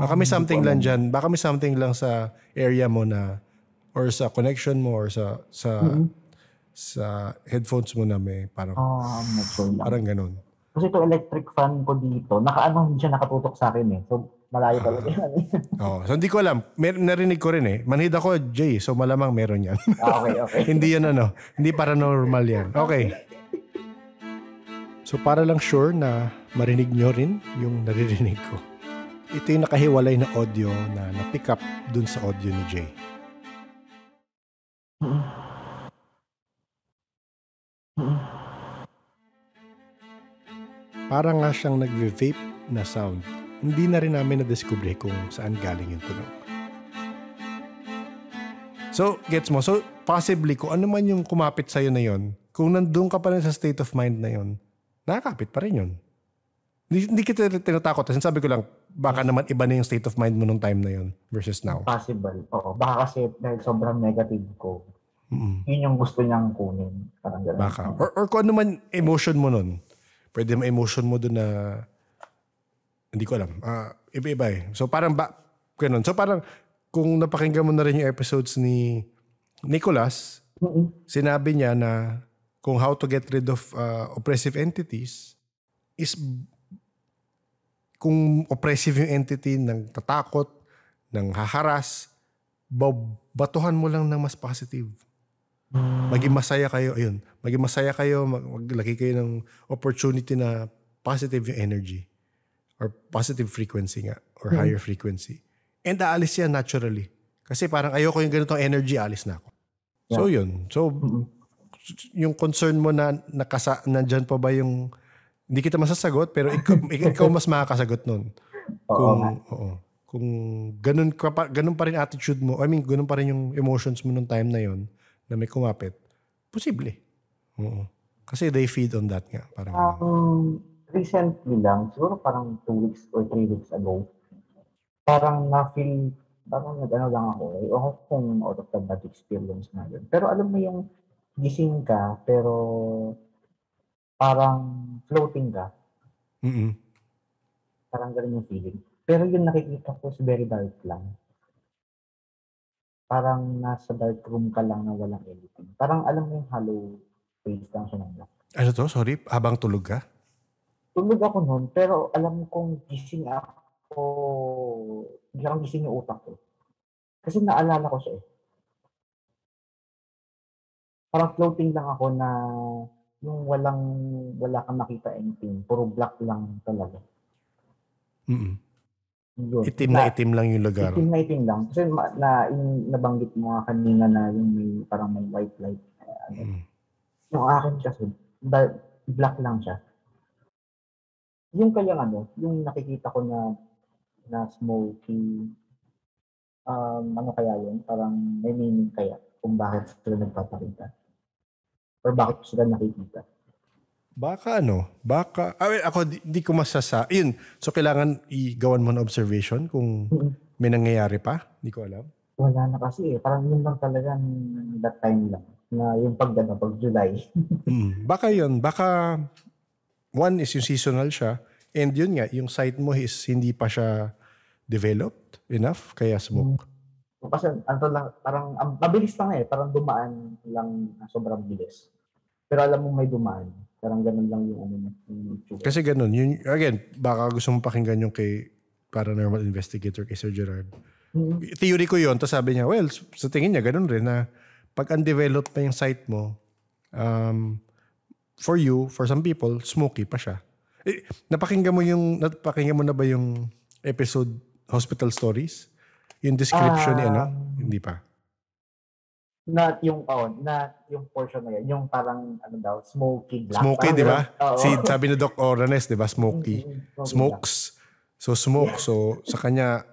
Baka may something lang dyan. Baka may something lang sa area mo na, or sa connection mo, or sa headphones mo na may parang parang ganun. Kasi ito electric fan ko dito, hindi siya nakatutok sa akin eh. So malayo talaga yan. So hindi ko alam. Narinig ko rin eh. Manhid ako, Jay. So malamang meron yan. Okay. Hindi yan hindi paranormal yan. Okay. So para lang sure na marinig nyo rin yung naririnig ko. Ito yung nakahiwalay na audio na na-pick up dun sa audio ni Jay. Parang nga siyang nag-vape na sound. Hindi na rin namin na-discover kung saan galing yung tunog. So, gets mo? So, possibly, kung ano man yung kumapit sa'yo na yon, kung nandun ka pa rin sa state of mind na yon, nakakapit pa rin yun. Hindi kita tinatakot. Sabi ko lang, baka naman iba na yung state of mind mo nung time na yon versus now. Possible. Oo. Baka kasi dahil sobrang negative ko, yun yung gusto niyang kunin. Parang gano'n. Baka. Or kung ano man emotion mo nun. Pwede mo emotion mo dun na hindi ko alam. Iba-iba eh. So parang ganun. So parang kung napakinggan mo na rin yung episodes ni Nicholas, sinabi niya na kung how to get rid of oppressive entities is kung oppressive yung entity ng tatakot, ng haharas, batuhan mo lang ng mas positive. Maging masaya kayo, ayun. Maging masaya kayo, maglagay kayo ng opportunity na positive yung energy or positive frequency nga or higher frequency. And aalis yan naturally. Kasi parang ayoko yung ganitong energy, aalis na ako. So yun. So yung concern mo na nandyan pa ba yung hindi kita masasagot pero ikaw mas makakasagot nun. Kung ganun pa rin attitude mo, I mean ganun pa rin yung emotions mo nung time na yon na may kumapit, posible. Oo. Kasi they feed on that nga. Parang recently lang, siguro parang 2 weeks or 3 weeks ago, parang na-feel, parang nag-ano lang ako, ako kung out of the body experience na yun. Pero alam mo yung gising ka, pero parang floating ka. Parang ganun yung feeling. Pero yung nakikita ko is very dark lang. Parang nasa dark room ka lang na walang anything. Parang alam mo yung hollow face lang siya ng black. Ano to? Sorry? Habang tulog ka? Tulog ako noon, pero alam kong gising ako, biglang gising yung utak ko. Kasi naalala ko siya eh. Parang floating lang ako na yung wala kang makita anything. Puro black lang talaga. Yun. Itim na itim lang yung lugar. Itim na itim lang. Kasi nabanggit mo nga kanina na yung parang may white light. Yung akin kasi, black lang siya. Yung kayang yung nakikita ko na smoky, ano kaya yun? Parang may meaning kaya kung bakit sila nagpapakita. Or bakit sila nakikita. Baka ako di ko yun. So kailangan igawan mo ng observation kung may nangyayari pa? Di ko alam. Wala na kasi eh. Parang yun lang talaga that time lang. Na yung pag July. Baka yun. Baka one is yung seasonal siya. And yun nga, yung site mo is hindi pa siya developed enough. Kaya smoke. Kasi lang, parang mabilis lang eh. Parang dumaan lang sobrang bilis. Pero alam mo may dumaan. Parang ganun lang yung Kasi ganun. Yun, again, baka gusto mong pakinggan yung kay paranormal investigator kay Sir Gerard. Theory ko yun. Tapos sabi niya, well, sa tingin niya, ganun rin na pag undeveloped pa yung site mo, for some people, smoky pa siya. Napakinggan mo na ba yung episode Hospital Stories? Yung description hindi pa. Not yung portion na yan. Yung parang, smoky black. Smoky, di ba? Sabi ni Doc Oranes, di ba? Smoky. Smokes. So, smoke. So, sa kanya,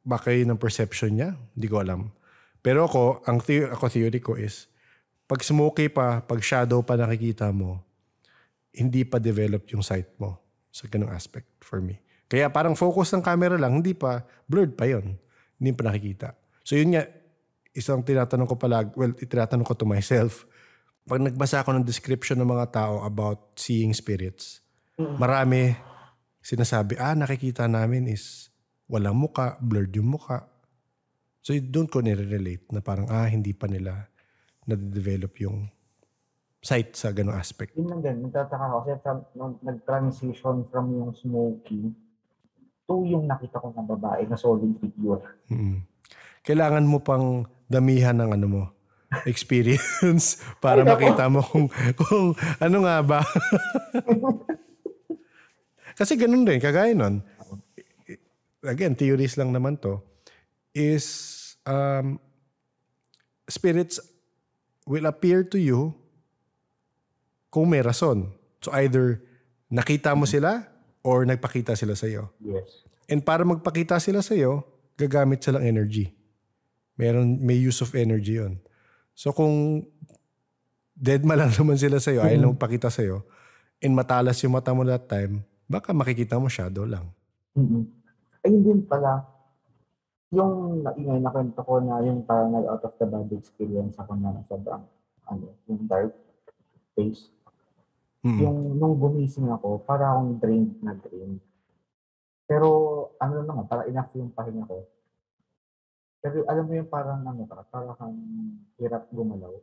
baka yun ang perception niya. Hindi ko alam. Pero ako, theory ko is, pag smoky pa, pag shadow pa nakikita mo, hindi pa developed yung sight mo sa ganung aspect for me. Kaya parang focus ng camera lang, hindi pa, blurred pa yun. Hindi pa nakikita. So, yun nga, isang tinatanong ko to myself, pag nagbasa ako ng description ng mga tao about seeing spirits, marami sinasabi, nakikita namin is walang muka, blurred yung muka. So doon ko nire-relate na parang hindi pa nila na-develop yung sight sa ganong aspect. Yun lang din, nagtataka ako kasi nag-transition from yung smoky to yung nakita ko na babae na solid figure. Kailangan mo pang damihan ng experience para makita mo kung ano nga ba. Kasi ganun din, kagaya nun. Again, theories lang naman to, is spirits will appear to you kung may rason. So either nakita mo sila or nagpakita sila sa iyo. Yes. And para magpakita sila sa iyo, gagamit silang energy. May use of energy yun. So kung dead ma lang naman sila sa'yo, ayaw lang magpakita sa'yo, and matalas yung mata mo that time, baka makikita mo shadow lang. Ayun din pala, yung nakwento ko na yung parang out of the body experience ako na sobrang, yung dark face. Nung gumising ako, para akong drained. Pero lang, para enough yung pahinga ko. Pero alam mo yung parang parang kang hirap gumalaw.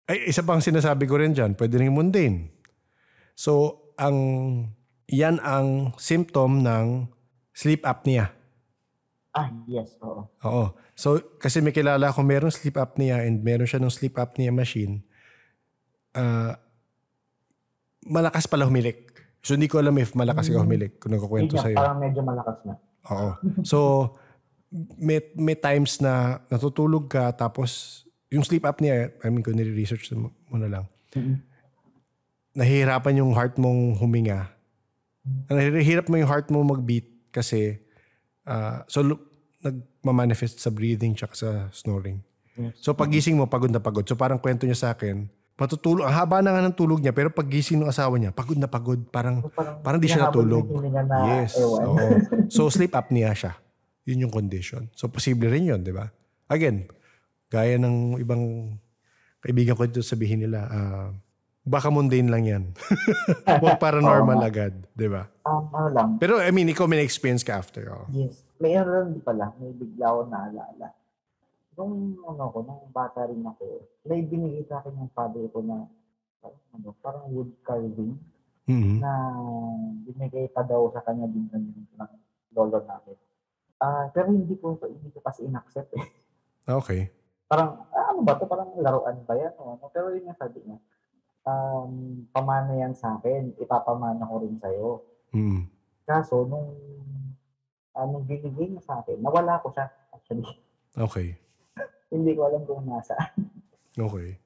Ay, isa pang sinasabi ko rin dyan, pwede rin mundane. So, yan ang symptom ng sleep apnea. Yes, oo. Oo. So, kasi may kilala ako merong sleep apnea and meron siya ng sleep apnea machine. Malakas pala humilik. So, hindi ko alam if malakas ka humilik kung nagkukwento sa'yo. Parang medyo malakas na. Oo. So, may times na natutulog ka tapos yung sleep apnea, I mean, kung nire-research mo na lang, nahihirapan yung heart mong huminga. Nahihirap mo yung heart mo mag-beat kasi nagmamanifest sa breathing tsaka sa snoring. So pagising mo, pagod na pagod. So parang kwento niya sa akin, matutulog, ang haba na nga ng tulog niya, pero pagising ng asawa niya, pagod na pagod. Parang di siya natulog. Yes. So sleep apnea siya. Yun yung condition. So posible rin yun, di ba? Again, gaya ng ibang kaibigan ko dito sabihin nila, baka mundane lang yan. Huwag paranormal agad, di ba? Lang. Pero I mean, ikaw may experience ka after. Oh. Yes. Mayroon din pala, may bigla ako naalala. Nung bata rin ako, may binigay sa akin yung father ko na parang wood carving na binigay pa daw sa kanya din ng lolo namin. Pero hindi ko kasi inaccept eh. Okay. Parang, ano ba ito? Parang laruan ba yan? Pero yun yung sabi niya, pamana yan sa akin, ipapamana ko rin sa'yo. Kaso, nung binigay niya sa akin, nawala ko siya actually. Okay. Hindi ko alam kung nasaan. Okay.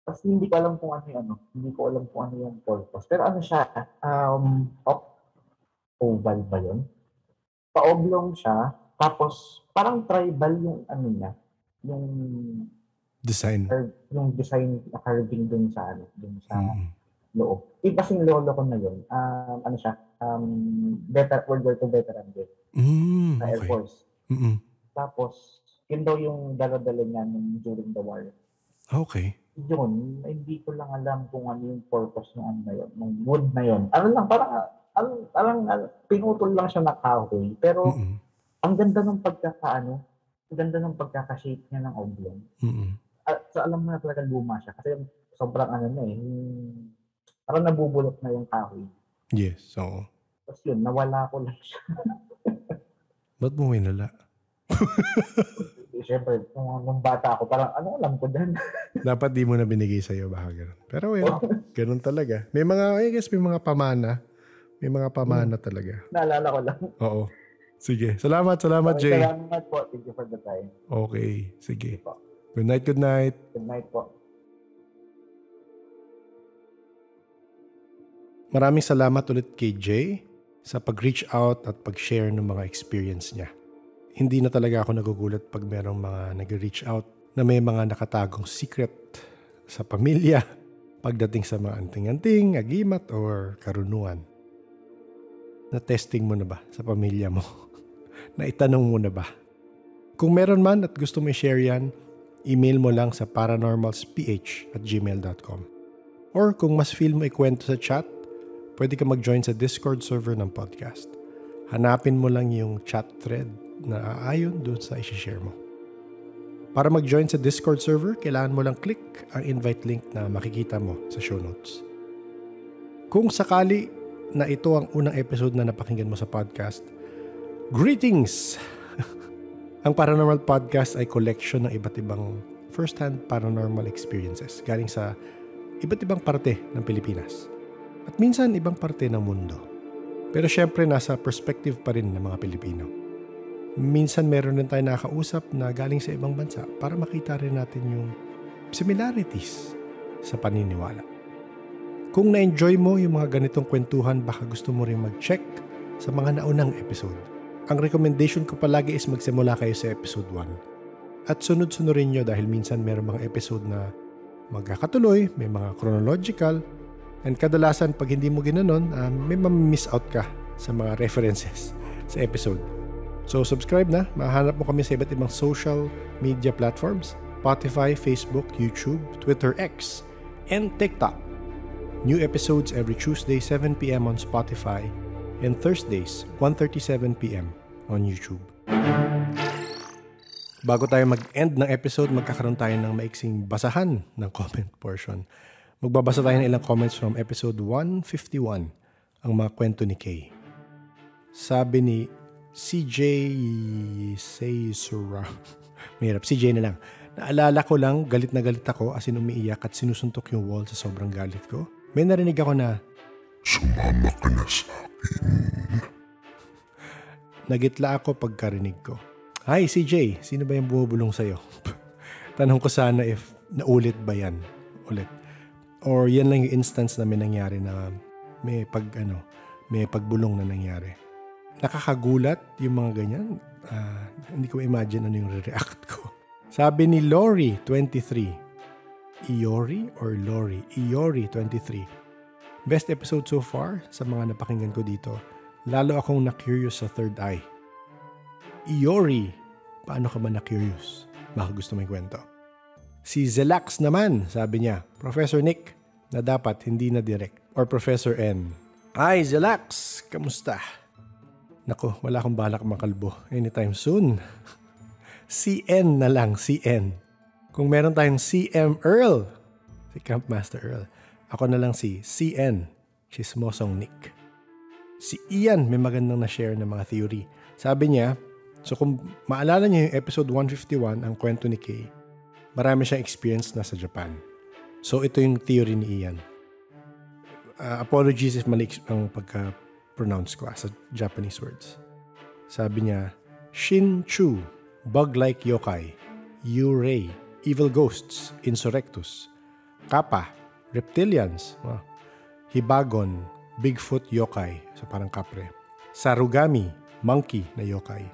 Kasi hindi ko alam kung ano yung purpose. Pero ano siya, oval ba yun? Pa-oblong siya, tapos parang tribal yung niya, yung design. Yung design na carving dun sa loob. Kasing lolo ko na yun, World War II veteran din. Sa Air Force. Tapos, yun daw yung dala-dala niya during the war. Okay. Yun, hindi ko lang alam kung ano yung purpose ng ng wood na yun. Parang pinutol lang siya na kahoy. Pero, ang ganda ng pagkaka-shape niya ng oblong. So, alam mo na talaga luma siya. Kasi sobrang parang nabubulok na yung kahoy. Yes, so. Tapos yun, nawala ko lang siya. Ba't mo winala? Siyempre, nung bata ako, parang alam ko din. Dapat di mo na binigay sa'yo, baka ganun. Pero ganun talaga. May mga pamana. May mga pamana talaga. Naalala ko lang. Oo. Sige. Salamat, Jay. Salamat po. Thank you for the time. Okay. Sige. Good night. Good night po. Maraming salamat ulit kay Jay sa pag-reach out at pag-share ng mga experience niya. Hindi na talaga ako nagugulat pag merong mga nag-reach out na may mga nakatagong secret sa pamilya pagdating sa mga anting-anting, agimat, or karunungan. Na-testing mo na ba sa pamilya mo? Naitanong mo na ba? Kung meron man at gusto mo i-share yan, email mo lang sa paranormalsph@gmail.com. Or kung mas feel mo ikwento sa chat, pwede ka mag-join sa Discord server ng podcast. Hanapin mo lang yung chat thread na aayon doon sa i-share mo. Para mag-join sa Discord server, kailangan mo lang click ang invite link na makikita mo sa show notes. Kung sakali na ito ang unang episode na napakinggan mo sa podcast, greetings! Ang Paranormal Podcast ay collection ng iba't ibang first-hand paranormal experiences galing sa iba't ibang parte ng Pilipinas at minsan ibang parte ng mundo. Pero syempre nasa perspective pa rin ng mga Pilipino. Minsan meron din tayo nakakausap na galing sa ibang bansa para makita rin natin yung similarities sa paniniwala. Kung na-enjoy mo yung mga ganitong kwentuhan, baka gusto mo rin mag-check sa mga naunang episode. Ang recommendation ko palagi is magsimula kayo sa episode 1. At sunod-sunurin nyo dahil minsan meron mga episode na magkakatuloy, may mga chronological, and kadalasan pag hindi mo ginanon, may ma-miss out ka sa mga references sa episode. So subscribe na, mahanap mo kami sa iba't ibang social media platforms, Spotify, Facebook, YouTube, Twitter, X, and TikTok. New episodes every Tuesday 7 p.m. on Spotify and Thursdays 1:37 p.m. on YouTube. Bago tayo mag-end ng episode, magkakaroon tayo ng maiksing basahan ng comment portion. Magbabasa tayo ng ilang comments from episode 151, ang mga kwento ni Kay. Sabi ni CJ Saysura, mahirap, CJ na lang. Naalala ko lang, galit na galit ako as in umiiyak at sinusuntok yung wall sa sobrang galit ko. May narinig ako na, sumama ka na sa akin. Nagitla ako pagkarinig ko. Hi CJ, sino ba yung bumubulong sa'yo? Tanong ko sana if naulit ba yan ulit. Or yan lang yung instance na may nangyari na may pagbulong na nangyari. Nakakagulat yung mga ganyan. Hindi ko imagine ano yung re-react ko. Sabi ni Lori, 23. Iori or Lori? Iori, 23. Best episode so far sa mga napakinggan ko dito. Lalo akong na-curious sa third eye. Iori, paano ka ba na-curious? Baka gusto mo yung kwento. Si Zelax naman, sabi niya, Professor Nick, na dapat hindi na direct. Or Professor N. Hi Zelax, kamusta? Nako, wala akong balak makalbo. Anytime soon. CN na lang, CN. Kung meron tayong CM Earl, si Campmaster Earl, ako na lang si CN, Chismosong Nick. Si Ian may magandang na-share ng mga theory. Sabi niya, so kung maalala niyo yung episode 151, ang kwento ni Kay, marami siyang experience na sa Japan. So ito yung theory ni Ian. Apologies if mali ang pagka-pronounce ko sa Japanese words. Sabi niya, Shin-chu, bug-like yokai, Yurei, evil ghosts, insurrectus, Kappa, reptilians, Hibagon, Bigfoot yokai, so parang kapre, Sarugami, monkey na yokai,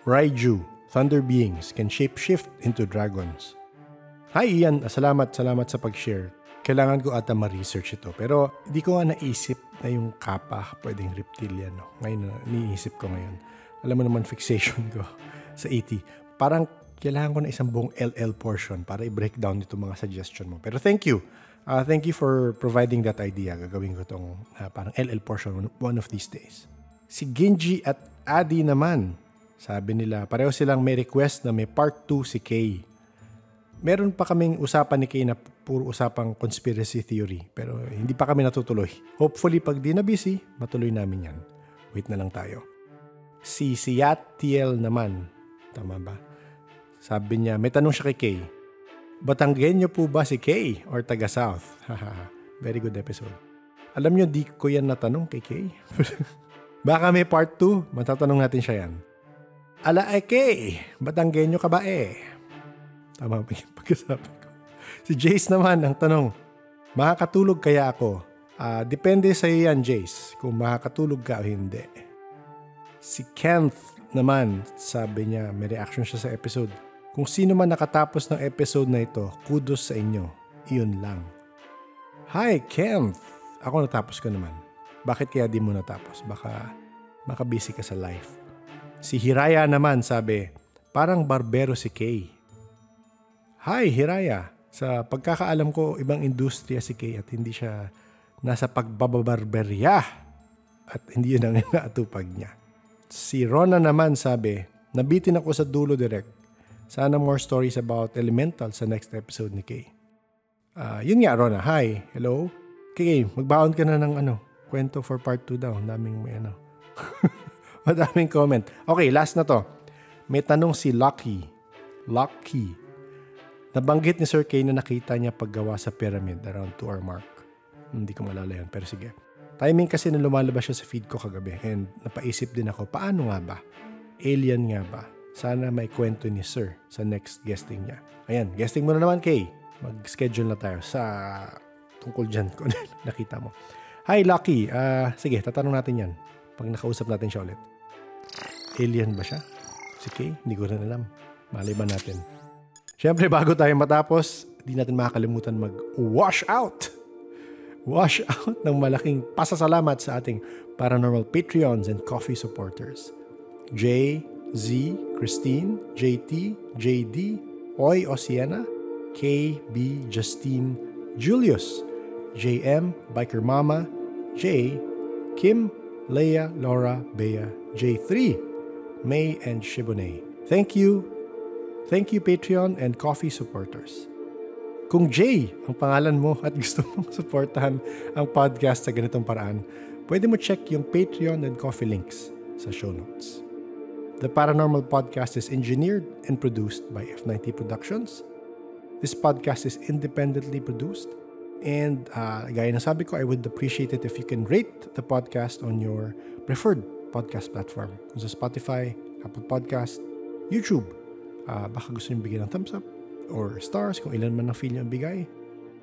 Raiju, thunder beings can shapeshift into dragons. Hi Ian, salamat sa pag-share. Kailangan ko ata ma-research ito. Pero di ko nga naisip na yung Kappa pwedeng reptilian. No? Ngayon na niisip ko ngayon. Alam mo naman fixation ko sa ET. Parang kailangan ko na isang buong LL portion para i-break down itong mga suggestion mo. Pero thank you. Thank you for providing that idea. Gagawin ko itong parang LL portion one of these days. Si Ginji at Adi naman. Sabi nila, pareho silang may request na may part 2 si Kay. Meron pa kaming usapan ni Kay na puro usapang conspiracy theory. Pero hindi pa kami natutuloy. Hopefully, pag di na busy, matuloy namin yan. Wait na lang tayo. Si Yatiel naman. Tama ba? Sabi niya, may tanong siya kay Kay. Batanggenyo po ba si Kay or taga-South? Very good episode. Alam niyo, di ko yan natanong kay Kay. Baka may part 2, matatanong natin siya yan. Ala Kay, Batanggenyo ka ba Tama ba yung pagkasabi ko? Si Jace naman, ang tanong, makakatulog kaya ako? Depende sa iyo yan, Jace, kung makakatulog ka o hindi. Si Kenneth naman, sabi niya, may reaction siya sa episode. Kung sino man nakatapos ng episode na ito, kudos sa inyo. Iyon lang. Hi, Kenneth. Ako natapos ko naman. Bakit kaya di mo natapos? Baka busy ka sa life. Si Hiraya naman sabi, parang barbero si Kay. Hi, Hiraya. Sa pagkakaalam ko, ibang industriya si Kay at hindi siya nasa pagbabarberya. At hindi yun ang inaatupag niya. Si Rona naman sabi, nabitin ako sa dulo direct. Sana more stories about elemental sa next episode ni Kay. Yun nga, Rona. Hi. Hello. Kay, magbaon ka na ng kwento for part 2 daw. Daming may madaming comment. Okay, last na to. May tanong si Lucky. Nabanggit ni Sir Kay na nakita niya paggawa sa pyramid around 2-hour mark. Hindi ko malala yan, pero sige. Timing kasi na lumalabas siya sa feed ko kagabi and napaisip din ako, paano nga ba? Alien nga ba? Sana may kwento ni Sir sa next guesting niya. Ayan, guesting mo na naman, Kay. Mag-schedule na tayo sa tungkol dyan kung nakita mo. Hi, Lucky. Sige, tatanong natin yan pag nakausap natin siya ulit. Alien ba siya? Si Kay? Hindi ko rin alam. Malay ba natin? Siyempre, bago tayo matapos, di natin makakalimutan mag-wash out. Wash out ng malaking pasasalamat sa ating paranormal Patreons and coffee supporters. J, Z, Christine, JT, JD, Oy Osiena, K, B, Justine, Julius, JM, Biker Mama, J, Kim, Leia, Laura, Bea, J3, May, and Shibune. Thank you. Thank you Patreon and Coffee supporters. Kung Jay ang pangalan mo at gusto mong supportahan ang podcast sa ganitong paraan, pwede mo check yung Patreon and Coffee links sa show notes. The Paranormal Podcast is engineered and produced by F90 Productions. This podcast is independently produced. And gaya na sabi ko, I would appreciate it if you can rate the podcast on your preferred podcast platform. Kung sa Spotify, Apple Podcast, YouTube. Baka gusto nyo bigyan ng thumbs up or stars kung ilan man ang feel nyo ang bigay.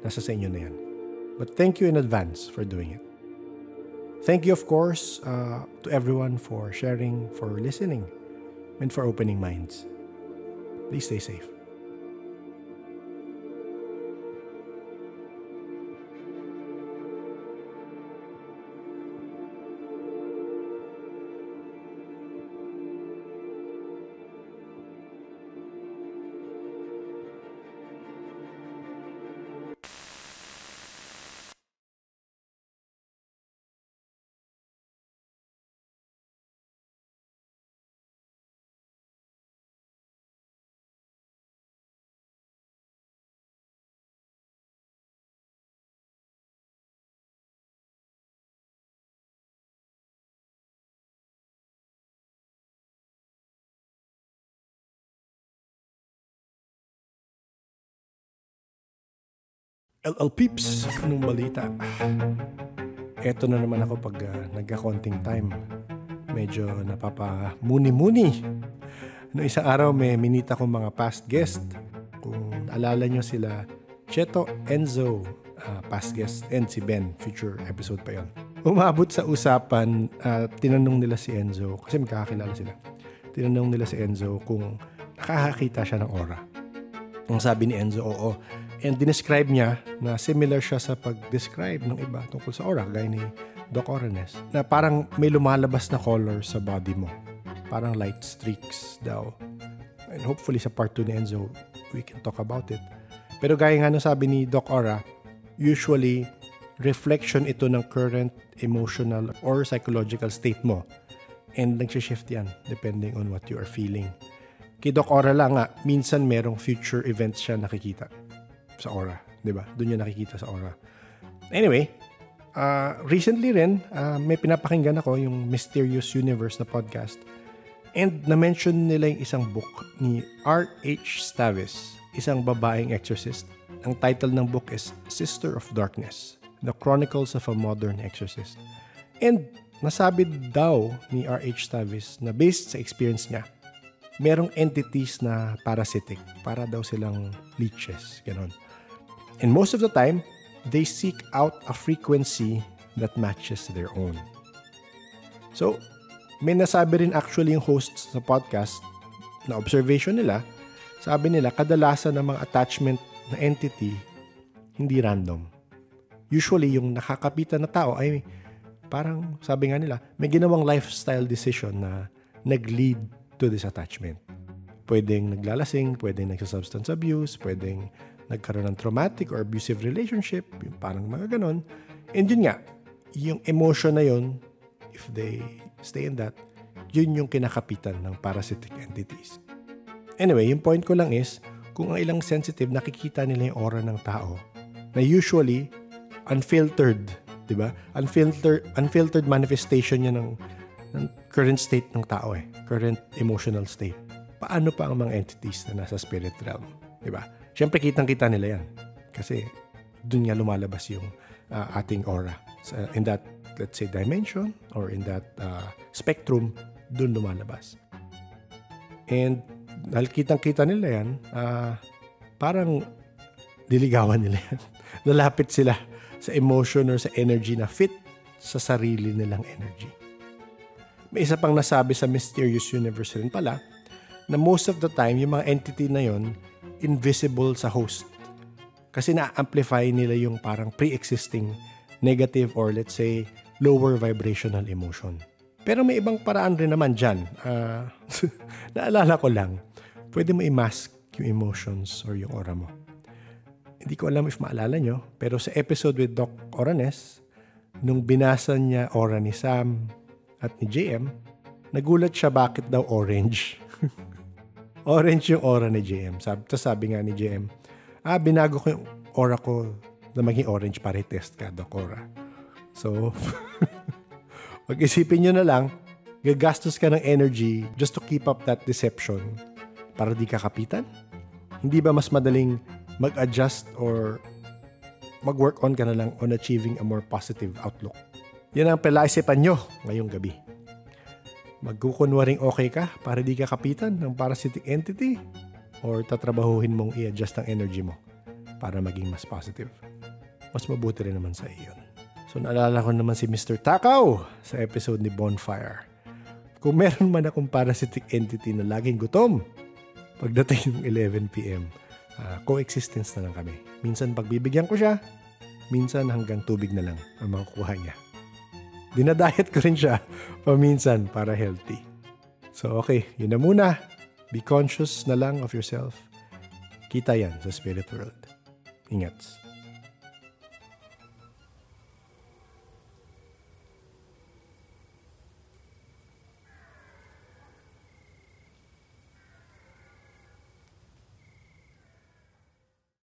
Nasa sa inyo na yan. But thank you in advance for doing it. Thank you, of course, to everyone for sharing, for listening, and for opening minds. Please stay safe. LL Peeps, anong balita? Eto na naman ako pag nagka-konting time. Medyo napapamuni-muni. Noong isang araw may minita kong mga past guest. Kung alala nyo sila, Cheto, Enzo, past guest, and si Ben, future episode pa yon. Umabot sa usapan, tinanong nila si Enzo, kasi magkakakilala sila. Tinanong nila si Enzo kung nakakakita siya ng aura. Ang sabi ni Enzo, oo. And dinescribe niya na similar siya sa pag-describe ng iba tungkol sa aura, gaya ni Doc Oranes, na parang may lumalabas na color sa body mo. Parang light streaks daw. And hopefully sa part 2 ni Enzo, we can talk about it. Pero gaya nga nung sabi ni Doc Ora, usually, reflection ito ng current emotional or psychological state mo. And nagsishift yan depending on what you are feeling. Kay Doc Ora lang nga, minsan merong future events siya nakikita sa aura, di ba? Doon yung nakikita sa aura. Anyway, recently rin, may pinapakinggan ako yung Mysterious Universe na podcast. And na-mention nila yung isang book ni R.H. Stavis, isang babaeng exorcist. Ang title ng book is Sister of Darkness, The Chronicles of a Modern Exorcist. And nasabi daw ni R.H. Stavis na based sa experience niya, merong entities na parasitic, para daw silang leeches, gano'n. And most of the time, they seek out a frequency that matches their own. So, may nasabi rin actually yung hosts sa podcast na observation nila, sabi nila, kadalasan ng mga attachment na entity, hindi random. Usually, yung nakakapitan na tao ay parang, sabi nga nila, may ginawang lifestyle decision na nag-lead to this attachment. Pwedeng naglalasing, pwedeng nagsasubstance abuse, pwedeng nagkaroon ng traumatic or abusive relationship, yung parang mga ganon. And yun nga, yung emotion na yun, if they stay in that, yun yung kinakapitan ng parasitic entities. Anyway, yung point ko lang is, kung ang ilang sensitive, nakikita nila yung aura ng tao, na usually, unfiltered, di ba? Unfiltered manifestation niya ng current state ng tao current emotional state. Paano pa ang mga entities na nasa spirit realm, di ba? Siyempre, kitang-kita nila yan. Kasi, dun nga lumalabas yung ating aura. In that, let's say, dimension or in that spectrum, dun lumalabas. And, dahil kitang-kita nila yan, parang diligawan nila yan. Lalapit sila sa emotion or sa energy na fit sa sarili nilang energy. May isa pang nasabi sa Mysterious Universe rin pala, na most of the time, yung mga entity na yon invisible sa host. Kasi na-amplify nila yung parang pre-existing negative or let's say lower vibrational emotion. Pero may ibang paraan rin naman dyan. Naalala ko lang, pwede mo i-mask yung emotions or yung aura mo. Hindi ko alam if maalala nyo, pero sa episode with Doc Oranes, nung binasa niya aura ni Sam at ni JM, nagulat siya bakit daw orange. Orange yung aura ni JM. Sabi nga ni JM, binago ko yung aura ko na maging orange para i-test ka, Doc Aura. So, pag-isipin nyo na lang, gagastos ka ng energy just to keep up that deception para di ka kapitan? Hindi ba mas madaling mag-adjust or mag-work on ka na lang on achieving a more positive outlook? Yan ang palaisipan nyo ngayong gabi. Magkukunwaring okay ka para di ka kapitan ng parasitic entity or tatrabahuhin mong i-adjust ang energy mo para maging mas positive. Mas mabuti rin naman sa iyo. So naalala ko naman si Mr. Takaw sa episode ni Bonfire. Kung meron man akong parasitic entity na laging gutom, pagdating ng 11 p.m., coexistence na lang kami. Minsan pagbibigyan ko siya, minsan hanggang tubig na lang ang makukuha niya. Dinadiet ko rin siya paminsan para healthy. So okay, yun na muna. Be conscious na lang of yourself. Kita yan sa spirit world. Ingat.